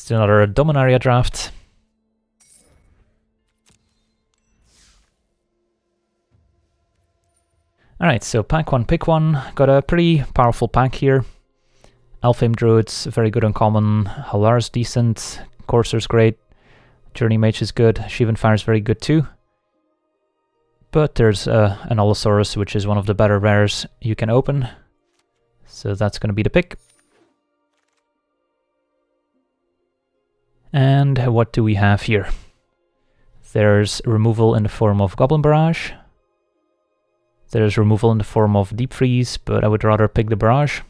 Just another Dominaria draft. Alright, so pack one, pick one. Got a pretty powerful pack here. Elfheim Druids, very good uncommon. Halar's decent. Courser's great. Journey Mage is good. Shivan Fire is very good too. But there's an Allosaurus, which is one of the better rares you can open. So that's going to be the pick. And what do we have here? There's removal in the form of Goblin Barrage. There's removal in the form of Deep Freeze, but I would rather pick the Barrage.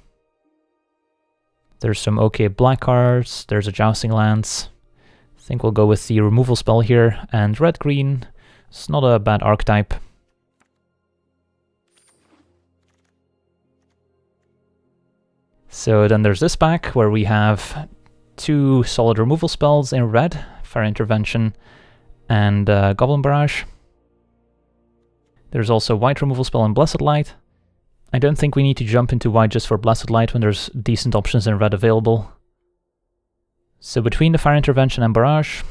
There's some okay black cards. There's a Jousting Lance. I think we'll go with the removal spell here. And red-green, it's not a bad archetype. So then there's this pack where we have 2 solid removal spells in red, Fire Intervention and Goblin Barrage. There's also white removal spell in Blessed Light. I don't think we need to jump into white just for Blessed Light when there's decent options in red available. So between the Fire Intervention and Barrage,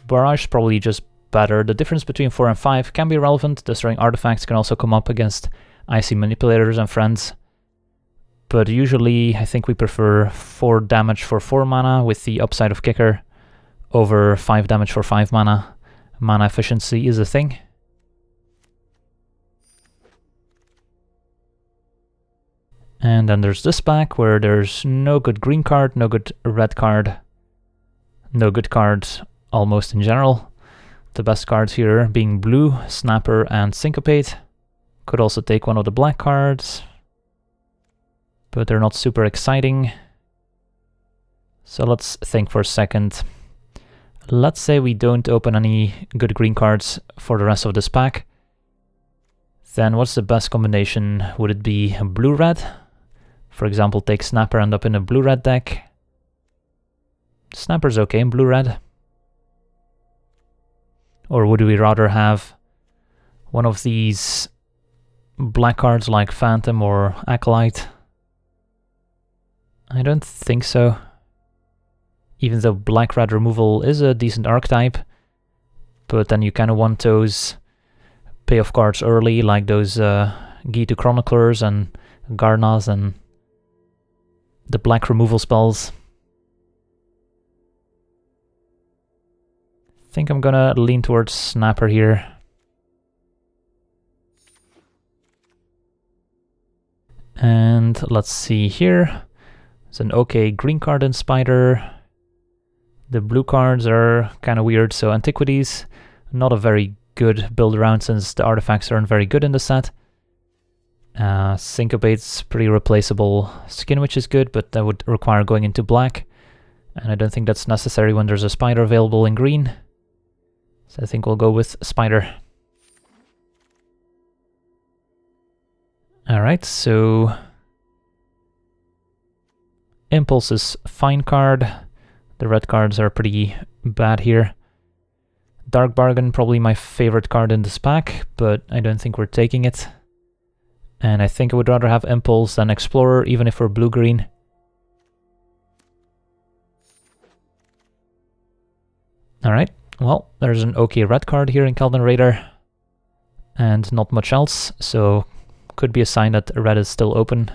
Barrage is probably just better. The difference between 4 and 5 can be relevant. Destroying artifacts can also come up against Icy Manipulators and friends. But usually I think we prefer 4 damage for 4 mana with the upside of Kicker over 5 damage for 5 mana. Mana efficiency is a thing. And then there's this pack where there's no good green card, no good red card, no good cards almost in general. The best cards here being blue, Snapper and Syncopate. Could also take one of the black cards, but they're not super exciting. So let's think for a second. Let's say we don't open any good green cards for the rest of this pack. Then what's the best combination? Would it be blue-red? For example, take Snapper, end up in a blue-red deck. Snapper's okay in blue-red. Or would we rather have one of these black cards like Phantom or Acolyte? I don't think so. Even though black-red removal is a decent archetype, but then you kind of want those payoff cards early, like those Gitu Chroniclers and Garnas and the black removal spells. I think I'm gonna lean towards Snapper here. And let's see here. It's an okay green card in Spider. The blue cards are kind of weird, so Antiquities, not a very good build around since the artifacts aren't very good in the set. Syncopate's pretty replaceable. Skin Witch is good, but that would require going into black. And I don't think that's necessary when there's a Spider available in green. So I think we'll go with Spider. Alright, so Impulse is fine card. The red cards are pretty bad here. Dark Bargain, probably my favorite card in this pack, but I don't think we're taking it. And I think I would rather have Impulse than Explorer, even if we're blue-green. Alright, well, there's an okay red card here in Kelvin Raider. And not much else, so could be a sign that red is still open,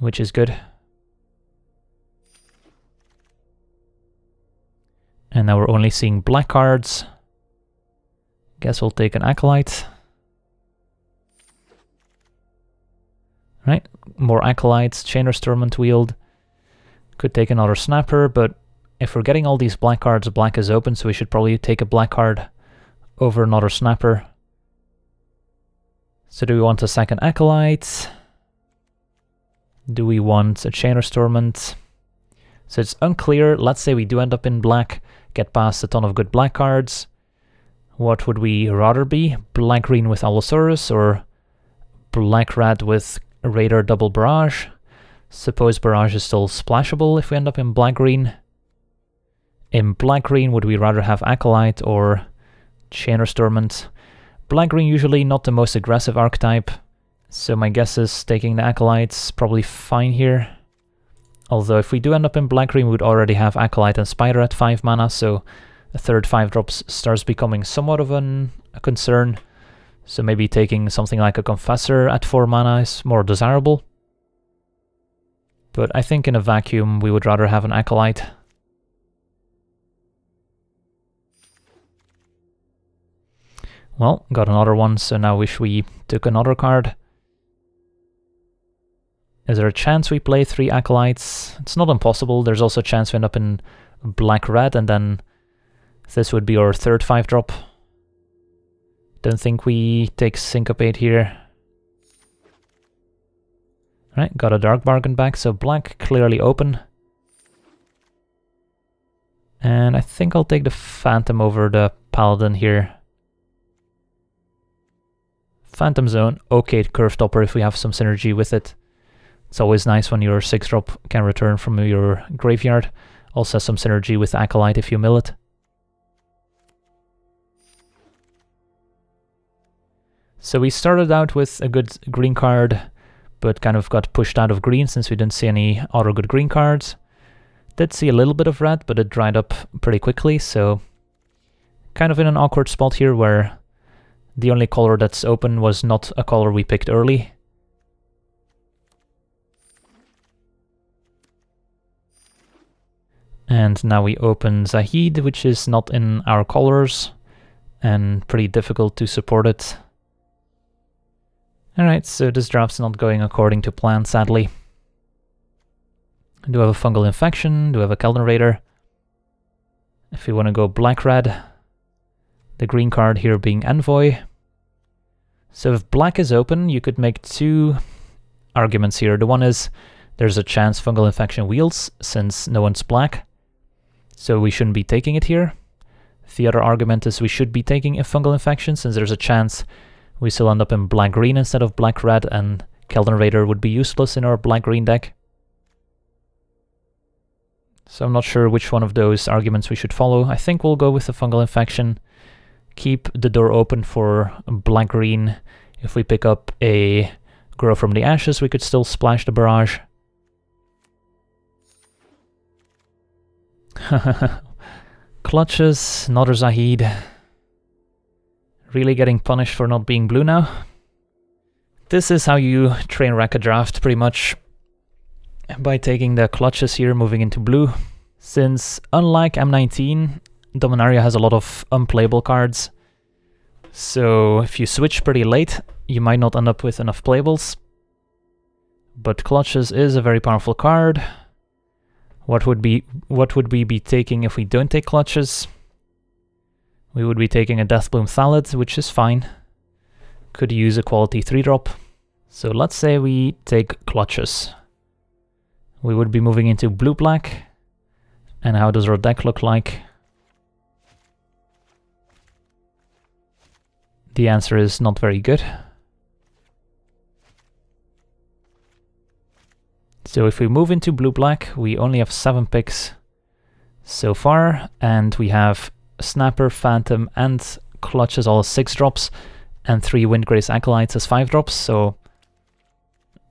which is good. And now we're only seeing black cards. Guess we'll take an Acolyte. Right, more Acolytes, Chainer's Torment Wield. Could take another Snapper, but if we're getting all these black cards, black is open, so we should probably take a black card over another Snapper. So do we want a second Acolyte? Do we want a Chainer's Torment? So it's unclear. Let's say we do end up in black, get past a ton of good black cards. What would we rather be? Black-green with Allosaurus or black-red with Raider double Barrage? Suppose Barrage is still splashable if we end up in black-green. In black-green, would we rather have Acolyte or Chainer's Torment? Black-green usually not the most aggressive archetype, so my guess is taking the Acolyte's probably fine here. Although if we do end up in black-green, we would already have Acolyte and Spider at 5 mana, so a third 5-drop starts becoming somewhat of a concern. So maybe taking something like a Confessor at 4 mana is more desirable. But I think in a vacuum, we would rather have an Acolyte. Well, got another one, so now wish we took another card. Is there a chance we play 3 Acolytes? It's not impossible. There's also a chance we end up in black-red, and then this would be our third 5-drop. Don't think we take Syncopate here. Alright, got a Dark Bargain back, so black clearly open. And I think I'll take the Phantom over the Paladin here. Phantom Zone, okay, Curve Topper if we have some synergy with it. It's always nice when your 6-drop can return from your graveyard. Also has some synergy with Acolyte if you mill it. So we started out with a good green card, but kind of got pushed out of green since we didn't see any other good green cards. Did see a little bit of red, but it dried up pretty quickly, so kind of in an awkward spot here where the only color that's open was not a color we picked early. And now we open Zahid, which is not in our colors, and pretty difficult to support it. Alright, so this draft's not going according to plan, sadly. Do have a Fungal Infection, do have a Kelden Raider. If we want to go black-red, the green card here being Envoy. So if black is open, you could make 2 arguments here. The one is, there's a chance Fungal Infection wheels, since no one's black. So we shouldn't be taking it here. The other argument is we should be taking a Fungal Infection, since there's a chance we still end up in black-green instead of black-red, and Kelden Raider would be useless in our black-green deck. So I'm not sure which one of those arguments we should follow. I think we'll go with the Fungal Infection. Keep the door open for black-green. If we pick up a Grow from the Ashes, we could still splash the Barrage. Clutches, another Zahid. Really getting punished for not being blue now. This is how you train wreck a draft, pretty much. By taking the clutches here, moving into blue. Since, unlike M19, Dominaria has a lot of unplayable cards. So if you switch pretty late, you might not end up with enough playables. But clutches is a very powerful card. What would we be taking if we don't take clutches? We would be taking a Deathbloom Thallid, which is fine. Could use a quality 3-drop. So let's say we take clutches. We would be moving into blue-black. And how does our deck look like? The answer is not very good. So if we move into blue-black, we only have 7 picks so far, and we have Snapper, Phantom, and Clutches all as 6-drops, and 3 Windgrace Acolytes as 5-drops, so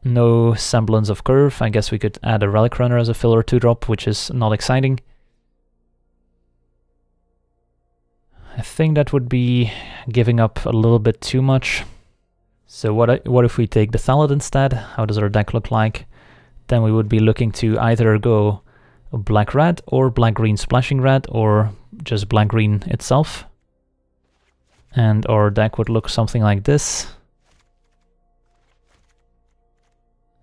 no semblance of curve. I guess we could add a Relic Runner as a filler 2-drop, which is not exciting. I think that would be giving up a little bit too much. So what if we take the Thallid instead? How does our deck look like? Then we would be looking to either go black-red or black-green splashing red, or just black-green itself. And our deck would look something like this.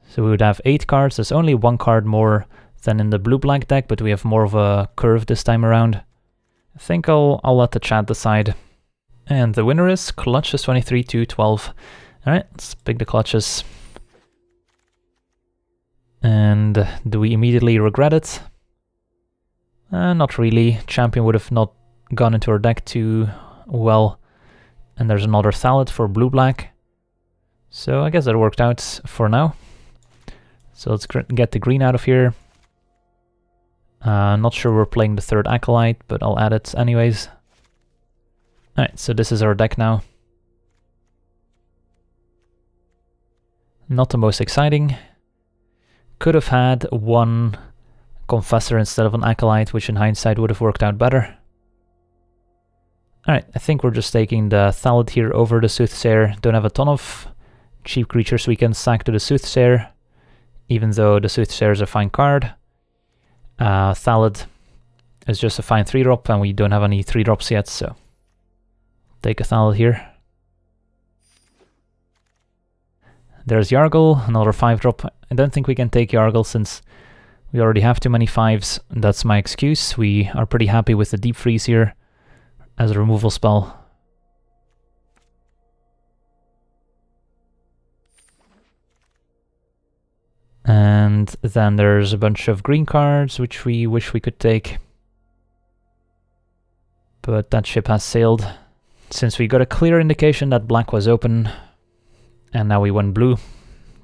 So we would have 8 cards. There's only 1 card more than in the blue-black deck, but we have more of a curve this time around. I think I'll let the chat decide. And the winner is Clutches 23 to 12. Alright, let's pick the clutches. And do we immediately regret it? Not really. Champion would have not gone into our deck too well. And there's another Thallid for blue-black. So I guess that worked out for now. So let's get the green out of here. Not sure we're playing the 3rd Acolyte, but I'll add it anyways. Alright, so this is our deck now. Not the most exciting. could have had one Confessor instead of an Acolyte, which in hindsight would have worked out better. Alright, I think we're just taking the Thallid here over the Soothsayer. Don't have a ton of cheap creatures we can sack to the Soothsayer, even though the Soothsayer is a fine card. Thallid is just a fine 3-drop, and we don't have any 3-drops yet, so take a Thallid here. There's Yargle, another 5-drop. I don't think we can take Yargle since we already have too many 5s. That's my excuse. We are pretty happy with the Deep Freeze here as a removal spell. And then there's a bunch of green cards which we wish we could take. But that ship has sailed. Since we got a clear indication that black was open, and now we went blue,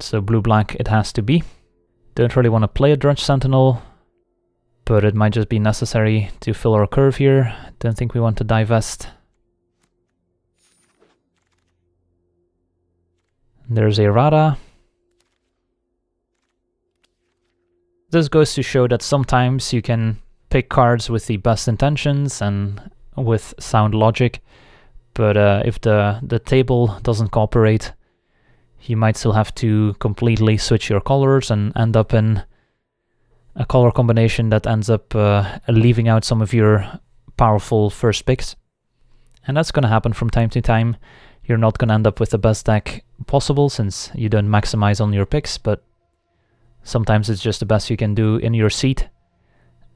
so blue-black it has to be. Don't really want to play a Drudge Sentinel, but it might just be necessary to fill our curve here. Don't think we want to divest. There's a Rada. This goes to show that sometimes you can pick cards with the best intentions and with sound logic, but if the table doesn't cooperate, you might still have to completely switch your colors and end up in a color combination that ends up leaving out some of your powerful first picks. And that's going to happen from time to time. You're not going to end up with the best deck possible since you don't maximize on your picks, but sometimes it's just the best you can do in your seat.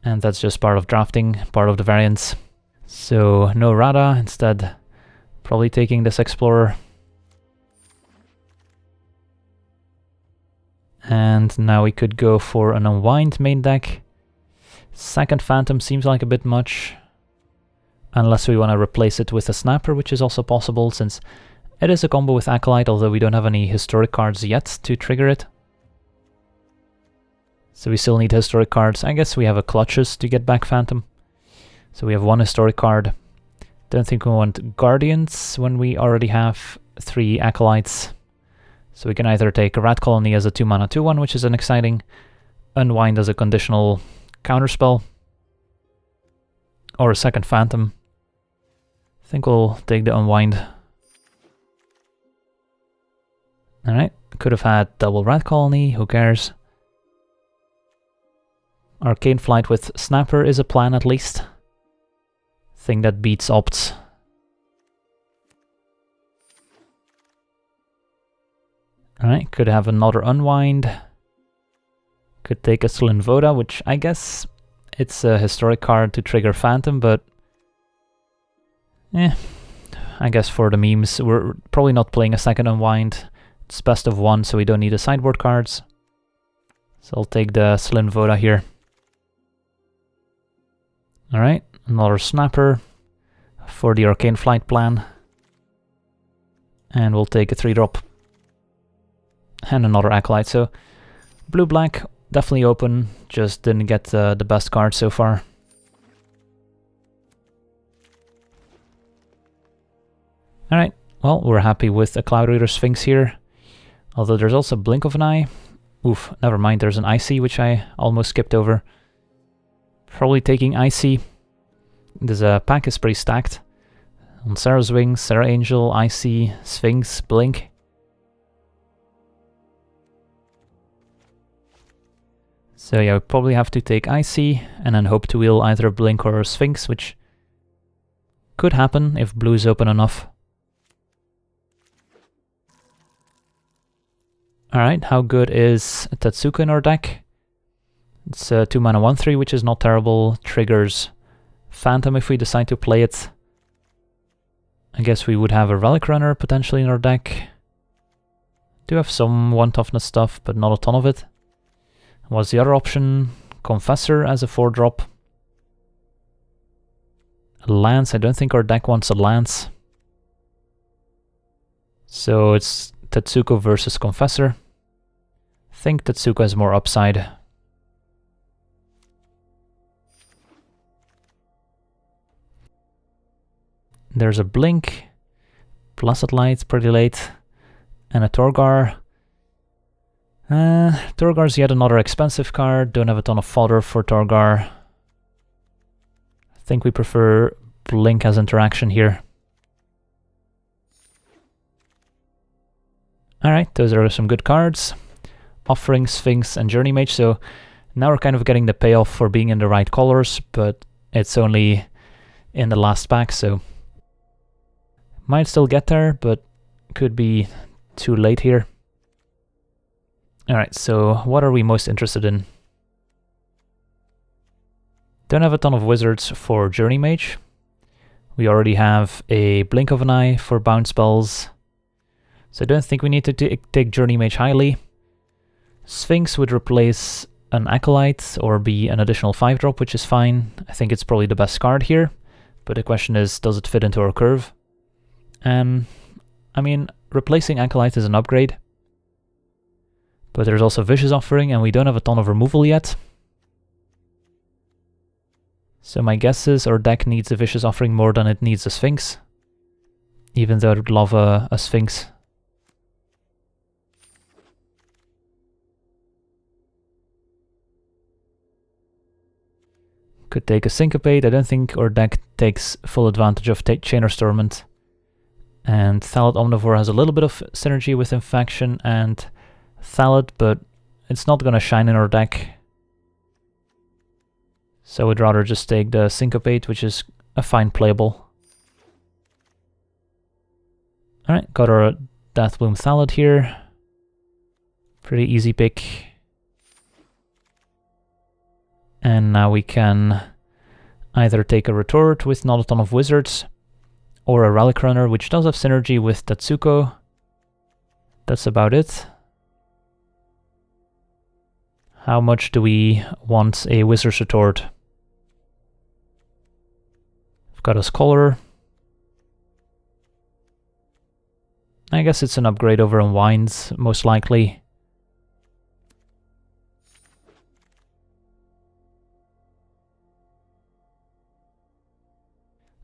And that's just part of drafting, part of the variance. So no Rada, instead probably taking this Explorer. And now we could go for an Unwind main deck. Second Phantom seems like a bit much, unless we want to replace it with a Snapper, which is also possible since it is a combo with Acolyte, although we don't have any historic cards yet to trigger it. So we still need historic cards. I guess we have a Clutches to get back Phantom. So we have one historic card. Don't think we want Guardians when we already have 3 Acolytes. So we can either take a Rat Colony as a 2-mana 2-1, which is an exciting, Unwind as a conditional counterspell, or a second Phantom. I think we'll take the Unwind. Alright, could have had double Rat Colony, who cares? Arcane Flight with Snapper is a plan at least. Thing that beats Opts. Alright, could have another Unwind. Could take a Slin Voda, which I guess it's a historic card to trigger Phantom, but I guess for the memes, we're probably not playing a second Unwind. It's best of 1, so we don't need the sideboard cards. So I'll take the Slin Voda here. Alright, another Snapper for the Arcane Flight plan. And we'll take a 3-drop. And another Acolyte, so blue-black, definitely open, just didn't get the best card so far. Alright, well, we're happy with a Cloud Reader Sphinx here, although there's also Blink of an Eye. Oof, never mind, there's an Icy, which I almost skipped over. Probably taking Icy. This pack is pretty stacked. On Sarah's Wings, Sarah Angel, Icy, Sphinx, Blink. So yeah, we probably have to take Icy, and then hope to wheel either Blink or Sphinx, which could happen if blue is open enough. Alright, how good is Tetsuko in our deck? It's a 2-mana 1/3, which is not terrible. Triggers Phantom if we decide to play it. I guess we would have a Relic Runner potentially in our deck. Do have some 1 toughness stuff, but not a ton of it. What's the other option? Confessor as a 4-drop. A Lance, I don't think our deck wants a Lance. So it's Tetsuko versus Confessor. I think Tetsuko has more upside. There's a Blink, Placid Light pretty late, and a Torgar. Torgar's yet another expensive card. Don't have a ton of fodder for Torgar. I think we prefer Blink as interaction here. Alright, those are some good cards. Offering, Sphinx, and Journey Mage. So now we're kind of getting the payoff for being in the right colors, but it's only in the last pack, so might still get there, but could be too late here. Alright, so what are we most interested in? Don't have a ton of wizards for Journey Mage. We already have a Blink of an Eye for bounce spells, so I don't think we need to take Journey Mage highly. Sphinx would replace an Acolyte or be an additional 5-drop, which is fine. I think it's probably the best card here, but the question is, does it fit into our curve? I mean, replacing Acolyte is an upgrade, but there's also Vicious Offering, and we don't have a ton of removal yet. So my guess is our deck needs a Vicious Offering more than it needs a Sphinx, even though I would love a Sphinx. Could take a Syncopate. I don't think our deck takes full advantage of Chainer's Torment. And Thallid Omnivore has a little bit of synergy with Infection and Thallid, but it's not going to shine in our deck. So we'd rather just take the Syncopate, which is a fine playable. Alright, got our Deathbloom Thallid here. Pretty easy pick. And now we can either take a Retort with not a ton of wizards, or a Relic Runner, which does have synergy with Tatsuko. That's about it. How much do we want a Wizard's Retort? We've got a Scholar. I guess it's an upgrade over Unwinds, most likely.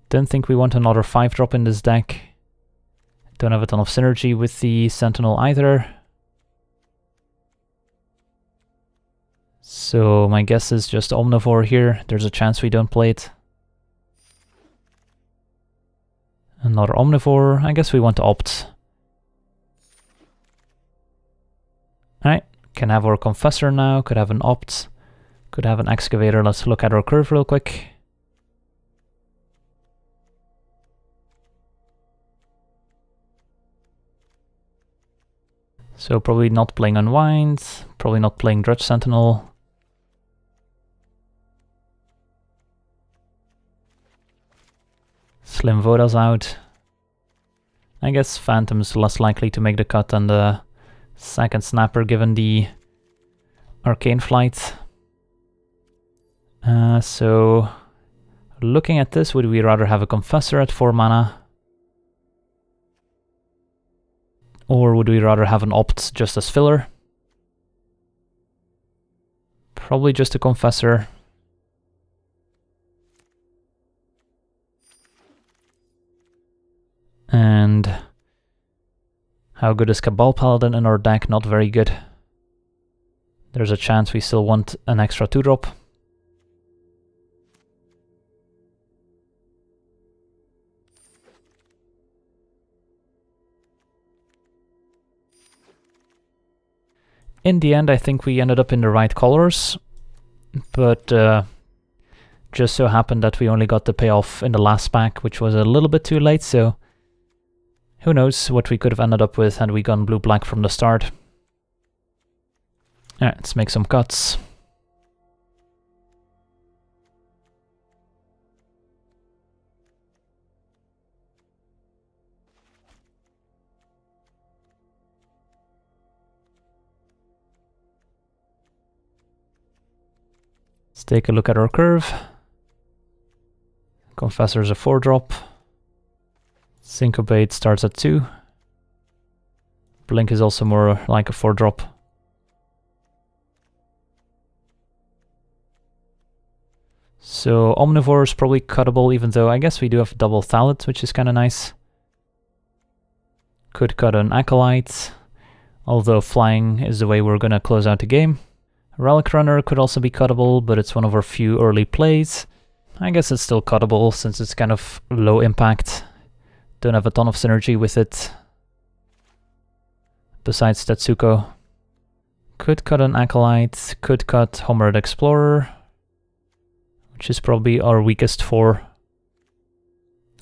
Don't think we want another 5-drop in this deck. Don't have a ton of synergy with the Sentinel either. So my guess is just Omnivore here. There's a chance we don't play it. Another Omnivore. I guess we want to opt. Alright, can have our Confessor now. Could have an opt. Could have an Excavator. Let's look at our curve real quick. So probably not playing Unwind, probably not playing Dredge Sentinel. Slim Voda's out. I guess Phantom's less likely to make the cut than the second Snapper given the Arcane Flight. So looking at this, would we rather have a Confessor at 4 mana? Or would we rather have an opt just as filler? Probably just a Confessor. And how good is Cabal Paladin in our deck? Not very good. There's a chance we still want an extra 2-drop. In the end, I think we ended up in the right colors, but just so happened that we only got the payoff in the last pack, which was a little bit too late, so who knows what we could have ended up with had we gone blue-black from the start. Alright, let's make some cuts. Let's take a look at our curve. Confessor's a 4-drop. Syncopate starts at 2. Blink is also more like a 4-drop. So Omnivore is probably cuttable, even though I guess we do have double Thallid, which is kind of nice. Could cut an Acolyte, although flying is the way we're gonna close out the game. Relic Runner could also be cuttable, but it's one of our few early plays. I guess it's still cuttable since it's kind of low impact. Don't have a ton of synergy with it. Besides Tetsuko. Could cut an Acolyte, could cut Homered Explorer, which is probably our weakest 4.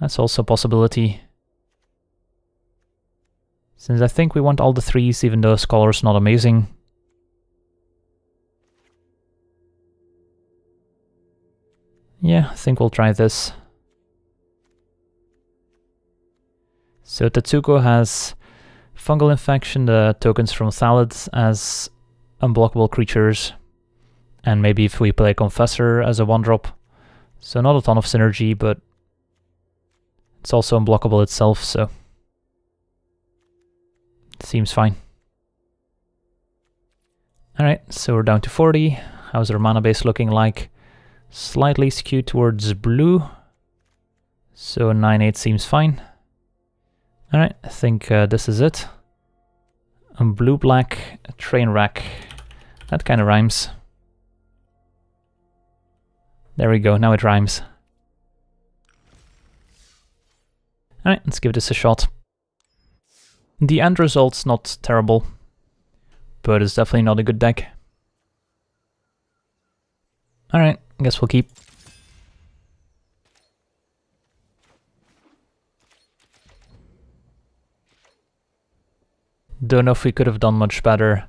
That's also a possibility. Since I think we want all the 3s, even though Scholar's not amazing. Yeah, I think we'll try this. So Tetsuko has Fungal Infection, the tokens from Thalids as unblockable creatures. And maybe if we play Confessor as a 1-drop. So not a ton of synergy, but it's also unblockable itself, so it seems fine. Alright, so we're down to 40. How's our mana base looking like? Slightly skewed towards blue, so 9-8 seems fine. Alright, I think this is it. A blue-black train wreck. That kind of rhymes. There we go, now it rhymes. Alright, let's give this a shot. The end result's not terrible, but it's definitely not a good deck. Alright, I guess we'll keep. Don't know if we could have done much better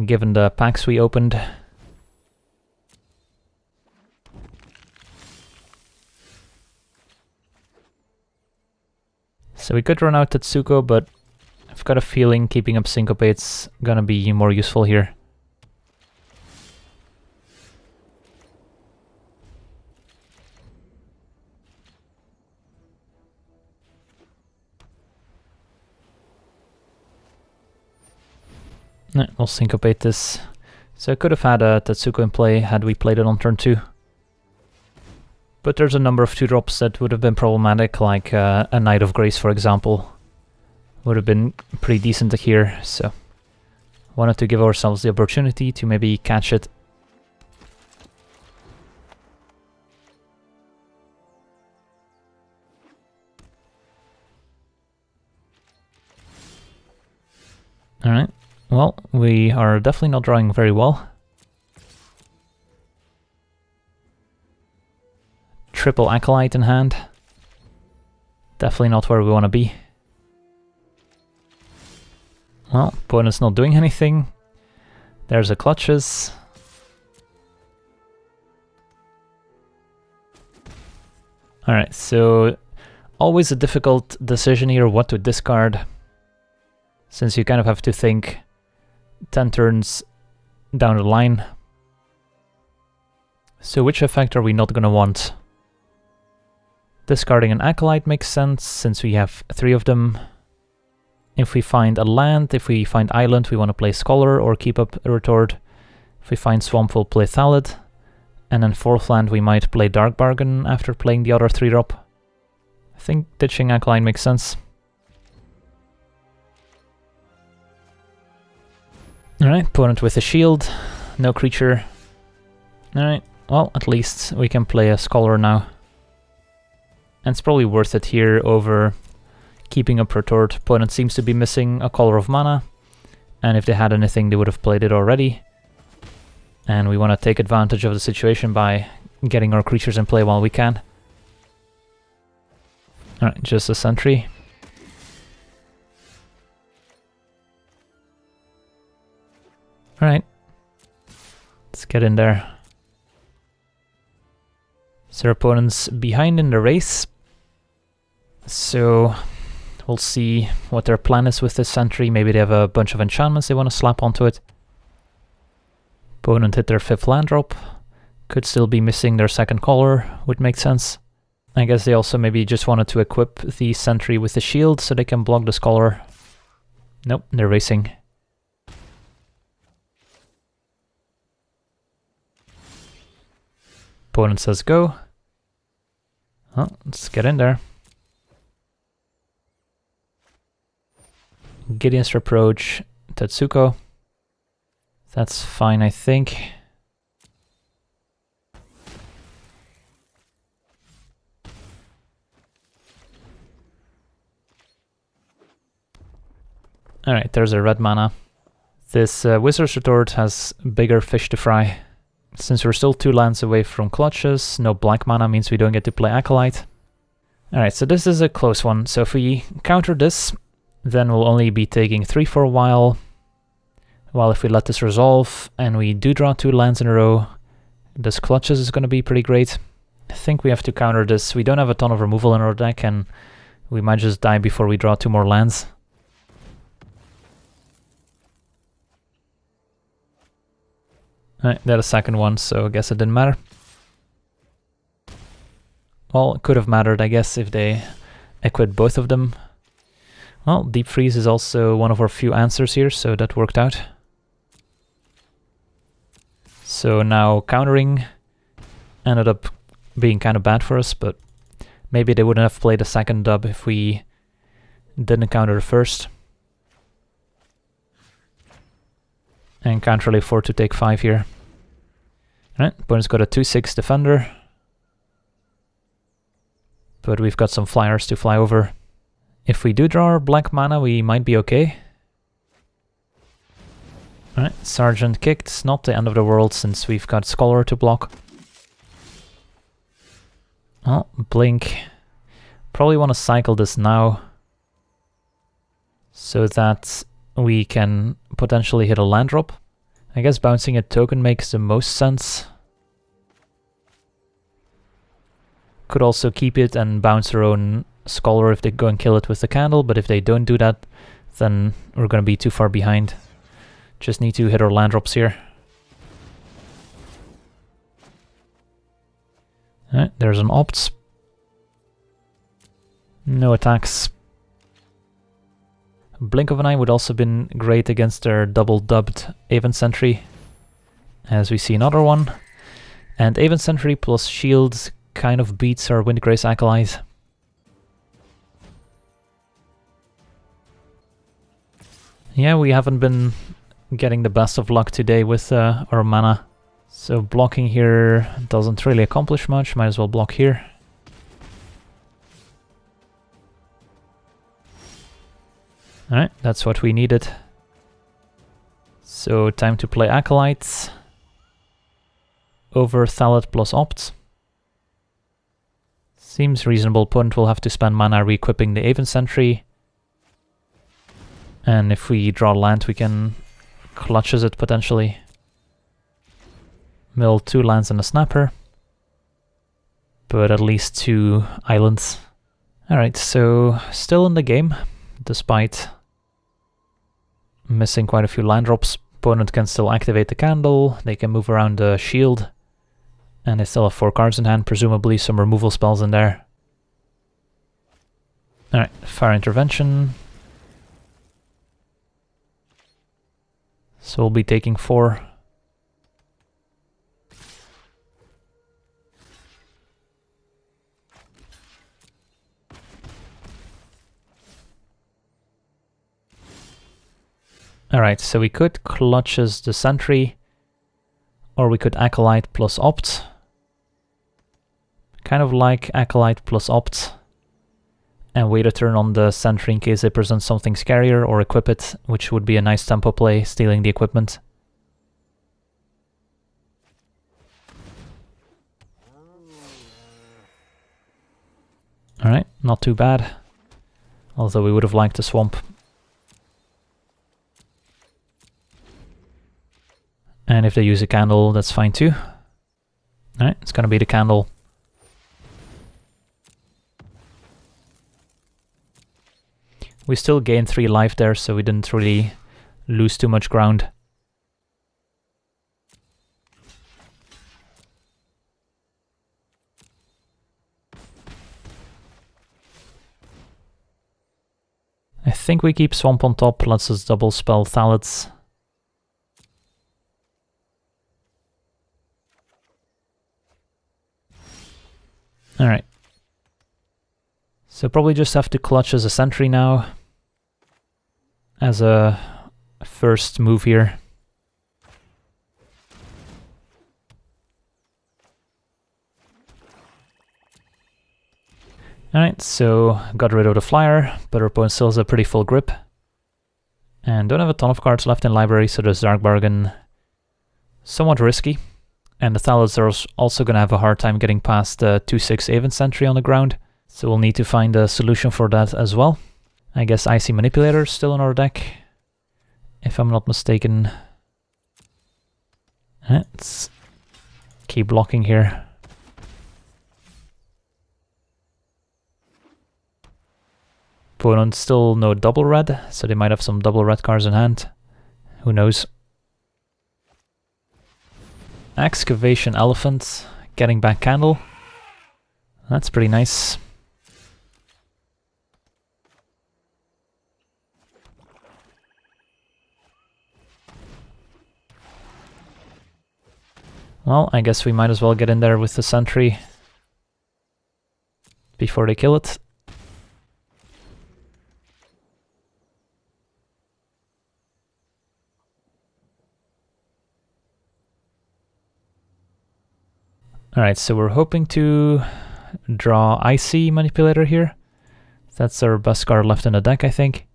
given the packs we opened. So we could run out Tetsuko, but I've got a feeling keeping up Syncopate's gonna be more useful here. We'll Syncopate this. So I could have had a Tetsuko in play had we played it on turn 2. But there's a number of 2-drops that would have been problematic, like a Knight of Grace, for example. Would have been pretty decent here, so wanted to give ourselves the opportunity to maybe catch it. Alright. Well, we are definitely not drawing very well. Triple Acolyte in hand. Definitely not where we want to be. Well, opponent's not doing anything. There's a Clutches. Alright, so always a difficult decision here what to discard, since you kind of have to think 10 turns down the line. So which effect are we not going to want? Discarding an Acolyte makes sense, since we have 3 of them. If we find a land, if we find Island, we want to play Scholar or keep up a Retort. If we find Swamp, we'll play Thallid. And then 4th land, we might play Dark Bargain after playing the other 3-drop. I think ditching Acolyte makes sense. Alright, opponent with a shield, no creature. Alright, well, at least we can play a Scholar now. And it's probably worth it here over keeping up Retort. Opponent seems to be missing a Color of Mana, and if they had anything, they would have played it already. And we want to take advantage of the situation by getting our creatures in play while we can. Alright, just a Sentry. Alright, let's get in there. So our opponent's behind in the race, so we'll see what their plan is with this Sentry. Maybe they have a bunch of enchantments they want to slap onto it. Opponent hit their 5th land drop, could still be missing their 2nd color, would make sense. I guess they also maybe just wanted to equip the Sentry with the shield so they can block the Scholar. Nope, they're racing. Opponent says go. Well, let's get in there. Gideon's Reproach, Tetsuko. That's fine, I think. Alright, there's a red mana. This Wizard's Retort has bigger fish to fry. Since we're still 2 lands away from clutches, no black mana means we don't get to play Acolyte. Alright, so this is a close one. So if we counter this, then we'll only be taking 3 for a while. While if we let this resolve, and we do draw 2 lands in a row, this clutches is going to be pretty great. I think we have to counter this. We don't have a ton of removal in our deck, and we might just die before we draw 2 more lands. Alright, that a second one, so I guess it didn't matter. Well, it could have mattered, I guess, if they equip both of them. Well, Deep Freeze is also one of our few answers here, so that worked out. So now countering ended up being kind of bad for us, but maybe they wouldn't have played a second dub if we didn't counter first. And can't really afford to take 5 here. Alright, opponent's got a 2/6 defender. But we've got some flyers to fly over. If we do draw our black mana, we might be okay. Alright, Sergeant kicked. Not the end of the world since we've got Scholar to block. Oh, Blink. Probably want to cycle this now, so that we can potentially hit a land drop. I guess bouncing a token makes the most sense. Could also keep it and bounce our own Scholar if they go and kill it with the candle, but if they don't do that, then we're going to be too far behind. Just need to hit our land drops here. Alright, there's an opt. No attacks. Blink of an Eye would also have been great against their double-dubbed Aven Sentry, as we see another one. And Aven Sentry plus Shield kind of beats our Windgrace Acolyte. Yeah, we haven't been getting the best of luck today with our mana. So blocking here doesn't really accomplish much, might as well block here. Alright, that's what we needed. So time to play Acolytes. Over Thalet plus Opt. Seems reasonable. Opponent will have to spend mana re-equipping the Aven Sentry. And if we draw land, we can clutches it potentially. Mill 2 lands and a Snapper. But at least 2 islands. Alright, so still in the game, despite missing quite a few land drops. Opponent can still activate the candle, they can move around the shield, and they still have 4 cards in hand, presumably some removal spells in there. Alright, Fire Intervention. So we'll be taking 4. Alright, so we could clutches the Sentry, or we could Acolyte plus Opt. Kind of like Acolyte plus Opt, and wait a turn on the Sentry in case they present something scarier, or equip it, which would be a nice tempo play, stealing the equipment. Alright, not too bad, although we would have liked a swamp. And if they use a candle, that's fine too. Alright, it's gonna be the candle. We still gained 3 life there, so we didn't really lose too much ground. I think we keep Swamp on top, lets us double spell Thalets. Alright. So probably just have to clutch as a Sentry now. As a first move here. Alright, so got rid of the flyer, but our opponent still has a pretty full grip. And don't have a ton of cards left in library, so this Dark Bargain somewhat risky. And the Thalids are also going to have a hard time getting past the 2/6 Aven Sentry on the ground. So we'll need to find a solution for that as well. I guess Icy Manipulator is still in our deck, if I'm not mistaken. Let's keep blocking here. Opponent still no double red, so they might have some double red cards in hand. Who knows? Excavation Elephant, getting back Candle. That's pretty nice. Well, I guess we might as well get in there with the sentry before they kill it. Alright, so we're hoping to draw Icy Manipulator here. That's our best card left in the deck, I think.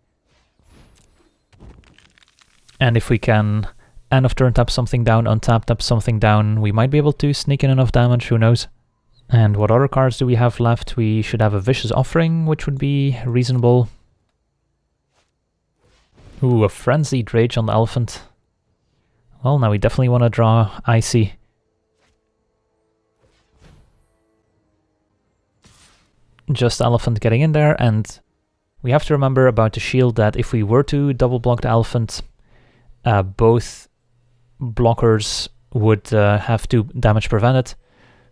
And if we can end of turn tap something down, untap tap something down, we might be able to sneak in enough damage, who knows. And what other cards do we have left? We should have a Vicious Offering, which would be reasonable. Ooh, a Frenzied Rage on the Elephant. Well, now we definitely want to draw Icy. Just Elephant getting in there, and we have to remember about the shield that if we were to double block the Elephant, both blockers would have 2 damage prevented.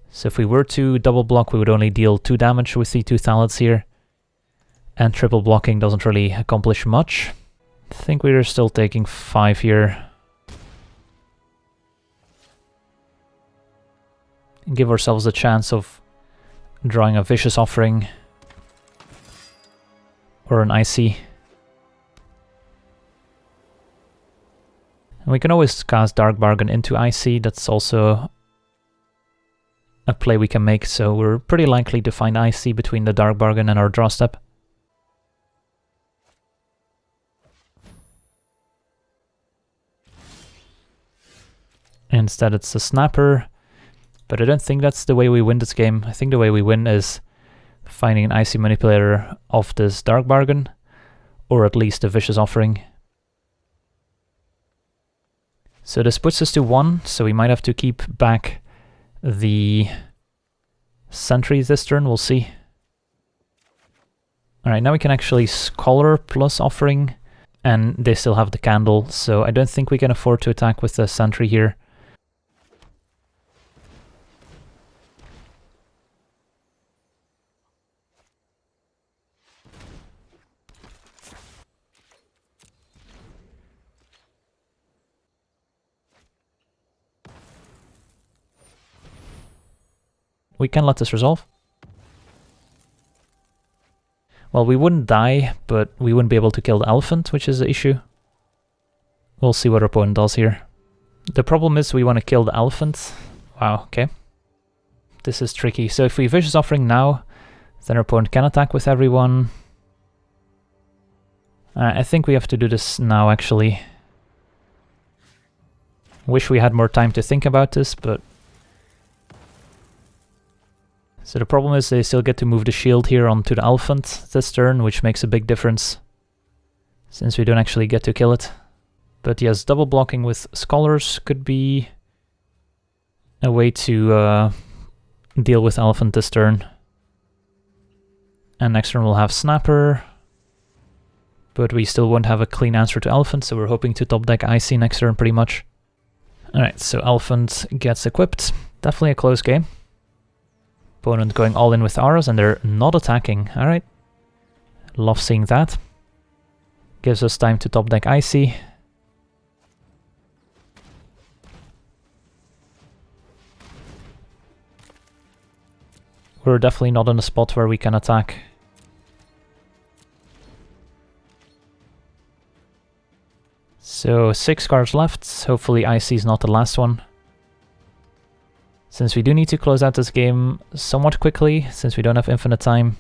So if we were to double block, we would only deal 2 damage with the 2 Thalids here. And triple blocking doesn't really accomplish much. I think we are still taking 5 here. Give ourselves a chance of drawing a Vicious Offering or an Icy. And we can always cast Dark Bargain into Icy, that's also a play we can make, so we're pretty likely to find Icy between the Dark Bargain and our draw step. Instead it's a Snapper. But I don't think that's the way we win this game. I think the way we win is finding an Icy Manipulator of this Dark Bargain, or at least a Vicious Offering. So this puts us to 1, so we might have to keep back the Sentry this turn, we'll see. Alright, now we can actually Scholar plus Offering, and they still have the Candle, so I don't think we can afford to attack with the Sentry here. We can let this resolve. Well, we wouldn't die, but we wouldn't be able to kill the Elephant, which is the issue. We'll see what our opponent does here. The problem is we want to kill the Elephant. Wow, okay. This is tricky. So if we Vicious Offering now, then our opponent can attack with everyone. I think we have to do this now, actually. Wish we had more time to think about this, but... So the problem is they still get to move the shield here onto the Elephant this turn, which makes a big difference, since we don't actually get to kill it. But yes, double blocking with Scholars could be a way to deal with Elephant this turn. And next turn we'll have Snapper, but we still won't have a clean answer to Elephant, so we're hoping to top deck Icy next turn pretty much. Alright, so Elephant gets equipped. Definitely a close game. Opponent going all in with auras, and they're not attacking. Alright. Love seeing that. Gives us time to top deck Icy. We're definitely not in a spot where we can attack. So 6 cards left. Hopefully IC is not the last one. Since we do need to close out this game somewhat quickly, since we don't have infinite time.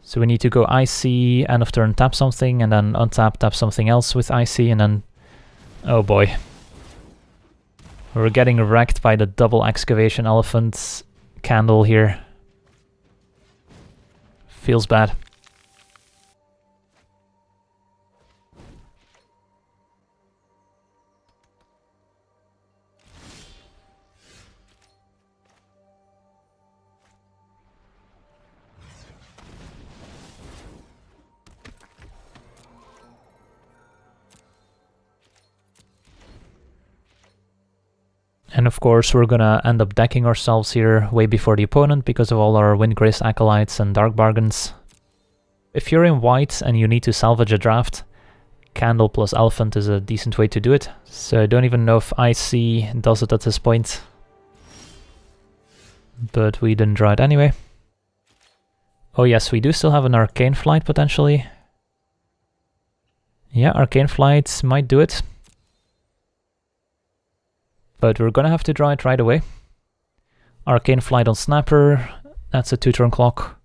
So we need to go IC, end of turn tap something, and then untap, tap something else with IC, and then... oh boy. We're getting wrecked by the double excavation elephant candle here. Feels bad. And of course we're gonna end up decking ourselves here way before the opponent because of all our Windgrace Acolytes and Dark Bargains. If you're in white and you need to salvage a draft, Candle plus Elephant is a decent way to do it. So I don't even know if IC does it at this point. But we didn't draw it anyway. Oh yes, we do still have an Arcane Flight potentially. Yeah, Arcane Flight might do it. But we're gonna have to draw it right away. Arcane Flight on Snapper, that's a 2-turn clock.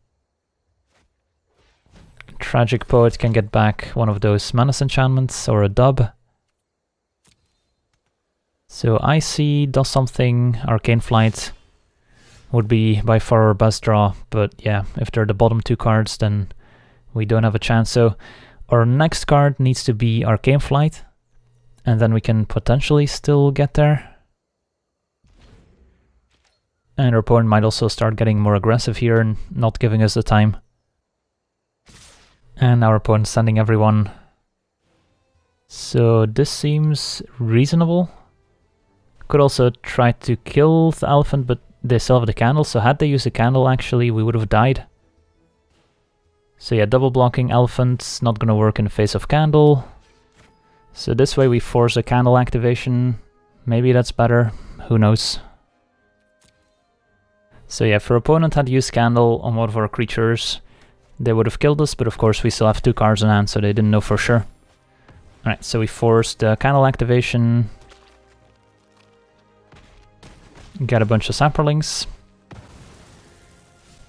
Tragic Poet can get back one of those Menace enchantments or a dub. So IC does something, Arcane Flight would be by far our best draw, but yeah, if they're the bottom 2 cards then we don't have a chance. So our next card needs to be Arcane Flight, and then we can potentially still get there. And our opponent might also start getting more aggressive here and not giving us the time. And our opponent's sending everyone. So this seems reasonable. Could also try to kill the elephant, but they still have the candle, so had they used the candle actually, we would have died. So yeah, double blocking elephant's not gonna work in the face of candle. So this way we force a candle activation. Maybe that's better, who knows. So yeah, if our opponent had used Candle on one of our creatures, they would have killed us, but of course we still have 2 cards in hand, so they didn't know for sure. Alright, so we forced the Candle activation. Get a bunch of Saprolings.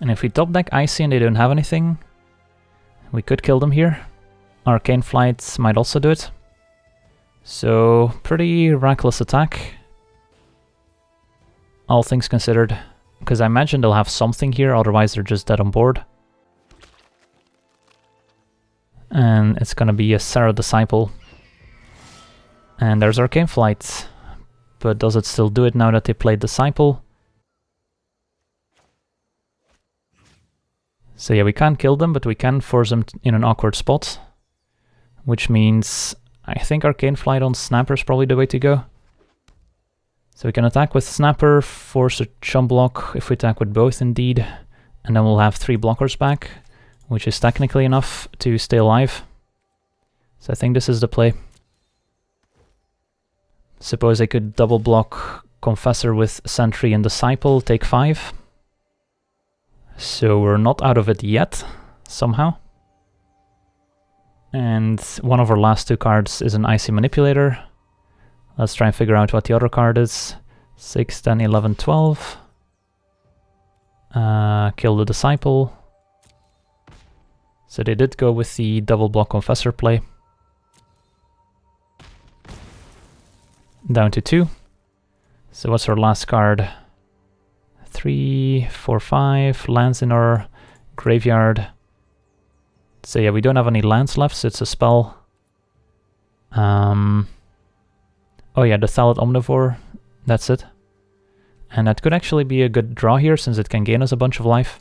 And if we top deck IC and they don't have anything, we could kill them here. Arcane Flight might also do it. So, pretty reckless attack. All things considered. Because I imagine they'll have something here, otherwise they're just dead on board. And it's gonna be a Sarah Disciple. And there's Arcane Flight. But does it still do it now that they played Disciple? So yeah, we can't kill them, but we can force them in an awkward spot. Which means I think Arcane Flight on Snapper is probably the way to go. So we can attack with Snapper, force a chump block if we attack with both indeed, and then we'll have 3 blockers back, which is technically enough to stay alive. So I think this is the play. Suppose I could double block Confessor with Sentry and Disciple, take 5. So we're not out of it yet, somehow. And one of our last 2 cards is an Icy Manipulator. Let's try and figure out what the other card is. 6, 10, 11, 12. Kill the Disciple. So they did go with the double block Confessor play. Down to 2. So what's our last card? 3, 4, 5. Lands in our graveyard. So yeah, we don't have any lands left, so it's a spell. Oh yeah, the Thallid Omnivore, that's it. And that could actually be a good draw here, since it can gain us a bunch of life.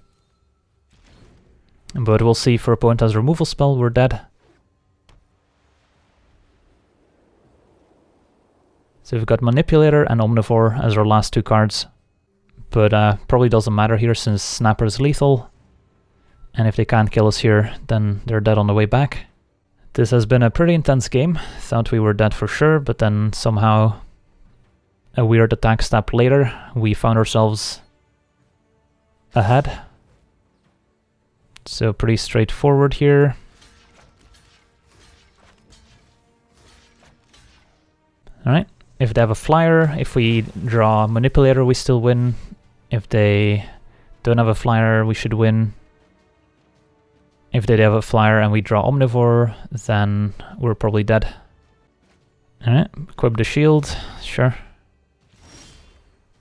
But we'll see, if our opponent has removal spell, we're dead. So we've got Manipulator and Omnivore as our last 2 cards. But probably doesn't matter here, since Snapper is lethal. And if they can't kill us here, then they're dead on the way back. This has been a pretty intense game. Thought we were dead for sure, but then somehow a weird attack step later, we found ourselves ahead. So pretty straightforward here. Alright, if they have a flyer, if we draw Manipulator, we still win. If they don't have a flyer, we should win. If they have a flyer and we draw Omnivore, then we're probably dead. Alright, equip the shield, sure.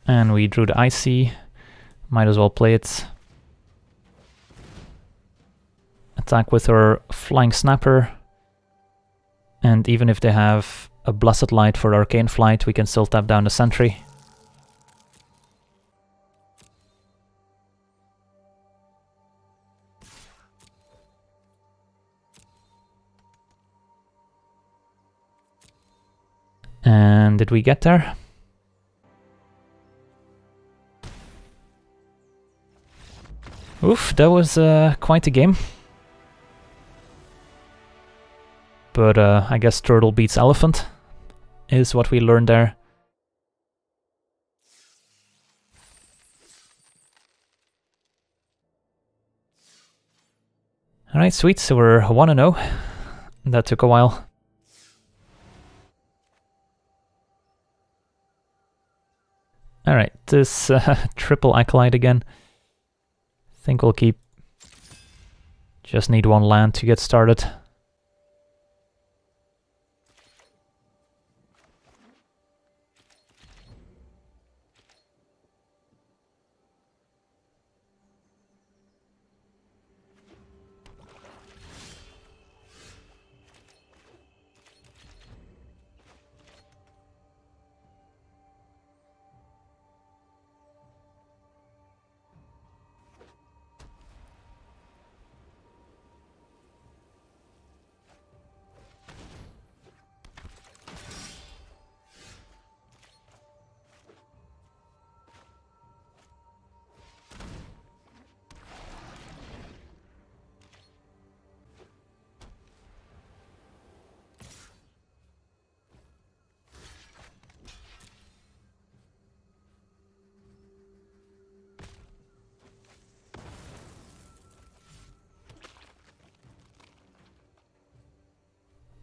And we drew the Icy, might as well play it. Attack with our Flying Snapper. And even if they have a Blessed Light for Arcane Flight, we can still tap down the Sentry. And did we get there? Oof, that was quite a game. But I guess turtle beats elephant is what we learned there. Alright, sweet, so we're 1-0. That took a while. Alright, this triple Acolyte again. I think we'll keep. Just need one land to get started.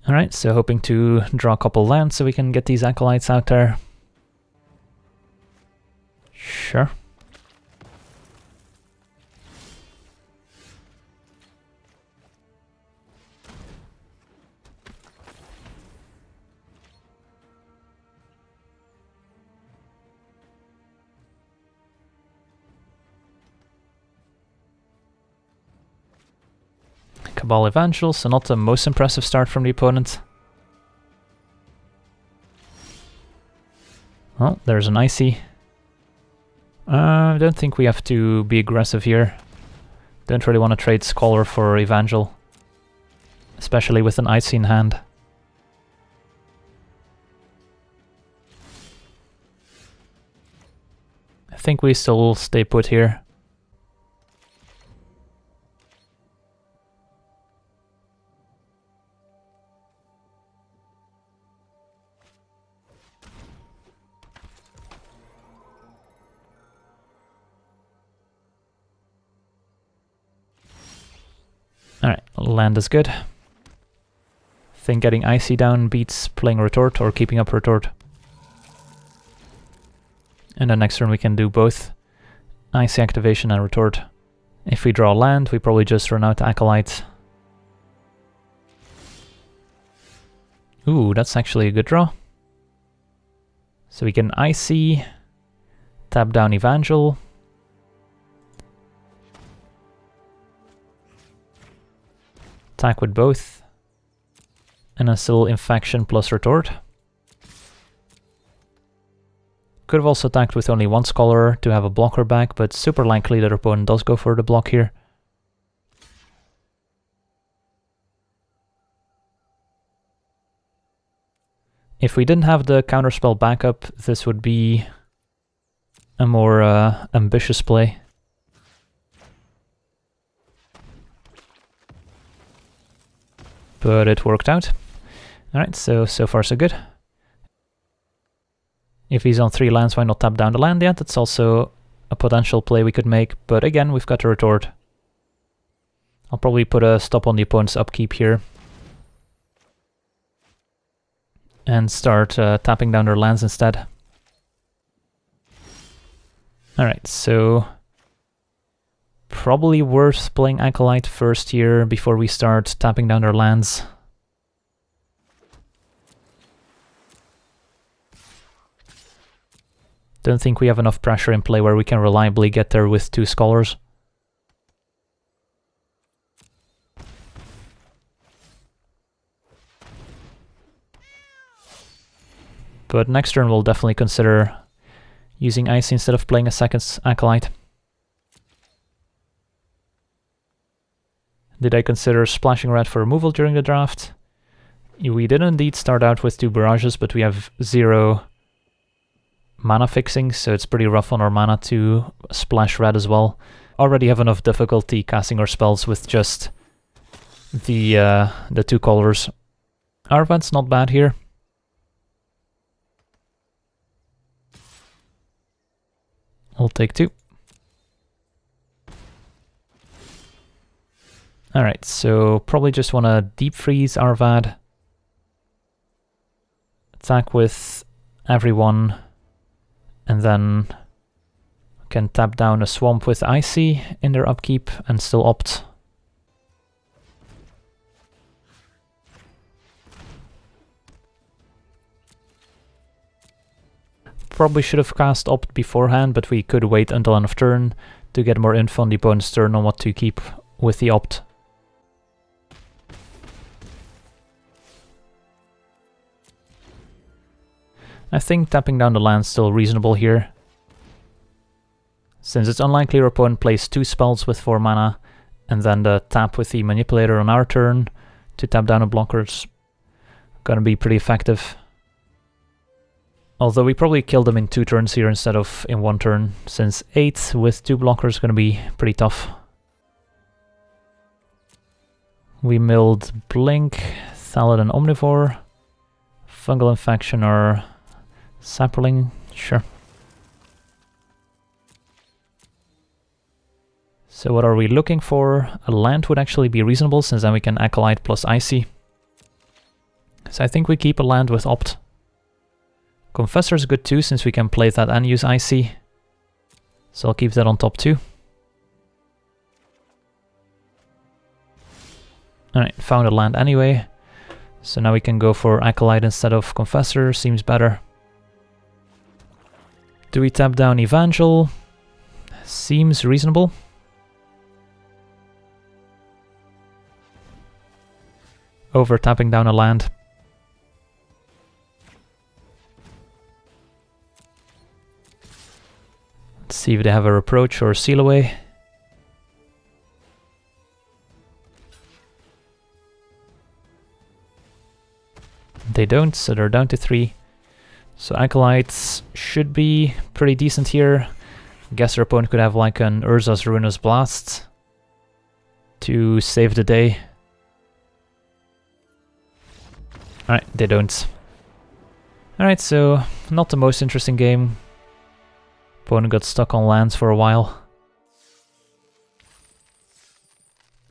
Alright, so hoping to draw a couple lands so we can get these Acolytes out there. Sure. Cabal Evangel, so not the most impressive start from the opponent. Oh, there's an Icy. I don't think we have to be aggressive here. Don't really want to trade Scholar for Evangel, especially with an Icy in hand. I think we still stay put here. Alright, land is good. I think getting Icy down beats playing Retort or keeping up Retort. And then next turn we can do both Icy activation and Retort. If we draw land, we probably just run out Acolyte. Ooh, that's actually a good draw. So we can Icy, tap down Evangel. Attack with both. And then still Infection plus Retort. Could have also attacked with only one Scholar to have a blocker back, but super likely that our opponent does go for the block here. If we didn't have the counterspell backup, this would be a more ambitious play. But it worked out. Alright, so far so good. If he's on 3 lands, why not tap down the land yet? That's also a potential play we could make, but again, we've got a Retort. I'll probably put a stop on the opponent's upkeep here. and start tapping down their lands instead. Alright, so probably worth playing Acolyte first here before we start tapping down their lands. Don't think we have enough pressure in play where we can reliably get there with 2 Scholars. But next turn we'll definitely consider using Icy instead of playing a second Acolyte. Did I consider splashing red for removal during the draft? We did indeed start out with 2 Barrages, but we have 0 mana fixing, so it's pretty rough on our mana to splash red as well. Already have enough difficulty casting our spells with just the 2 colors. Arvad's not bad here. I'll take 2. Alright, so probably just want to deep freeze Arvad. Attack with everyone. And then can tap down a swamp with Icy in their upkeep and still opt. Probably should have cast opt beforehand, but we could wait until end of turn to get more info on the opponent's turn on what to keep with the opt. I think tapping down the land's still reasonable here. Since it's unlikely our opponent plays 2 spells with 4 mana, and then the tap with the Manipulator on our turn to tap down a blocker's gonna be pretty effective. Although we probably killed them in 2 turns here instead of in 1 turn, since 8 with 2 blockers is gonna be pretty tough. We milled Blink, Thallid and Omnivore, Fungal Infection or Sapling, sure. So what are we looking for? A land would actually be reasonable, since then we can Acolyte plus Icy. So I think we keep a land with opt. Confessor is good too, since we can play that and use Icy. So I'll keep that on top too. Alright, found a land anyway. So now we can go for Acolyte instead of Confessor, seems better. Do we tap down Evangel? Seems reasonable. Over tapping down a land. Let's see if they have a Reproach or Seal Away. They don't, so they're down to 3. So Acolytes should be pretty decent here. Guess our opponent could have like an Urza's Ruinous Blast to save the day. Alright, they don't. Alright, so not the most interesting game. Opponent got stuck on lands for a while.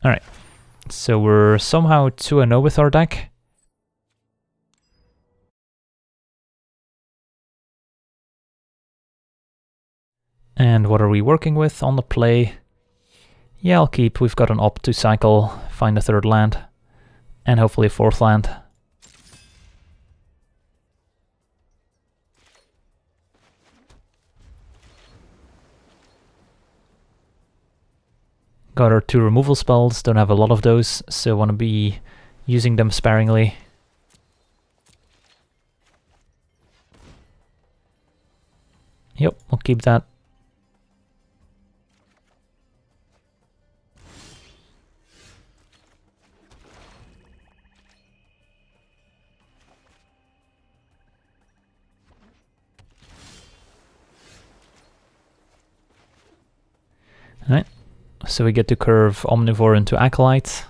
Alright, so we're somehow 2-0 with our deck. And what are we working with on the play? Yeah, I'll keep. We've got an opt to cycle, find a 3rd land, and hopefully a 4th land. Got our 2 removal spells, don't have a lot of those, so want to be using them sparingly. Yep, I'll keep that. Alright, so we get to curve Omnivore into Acolyte.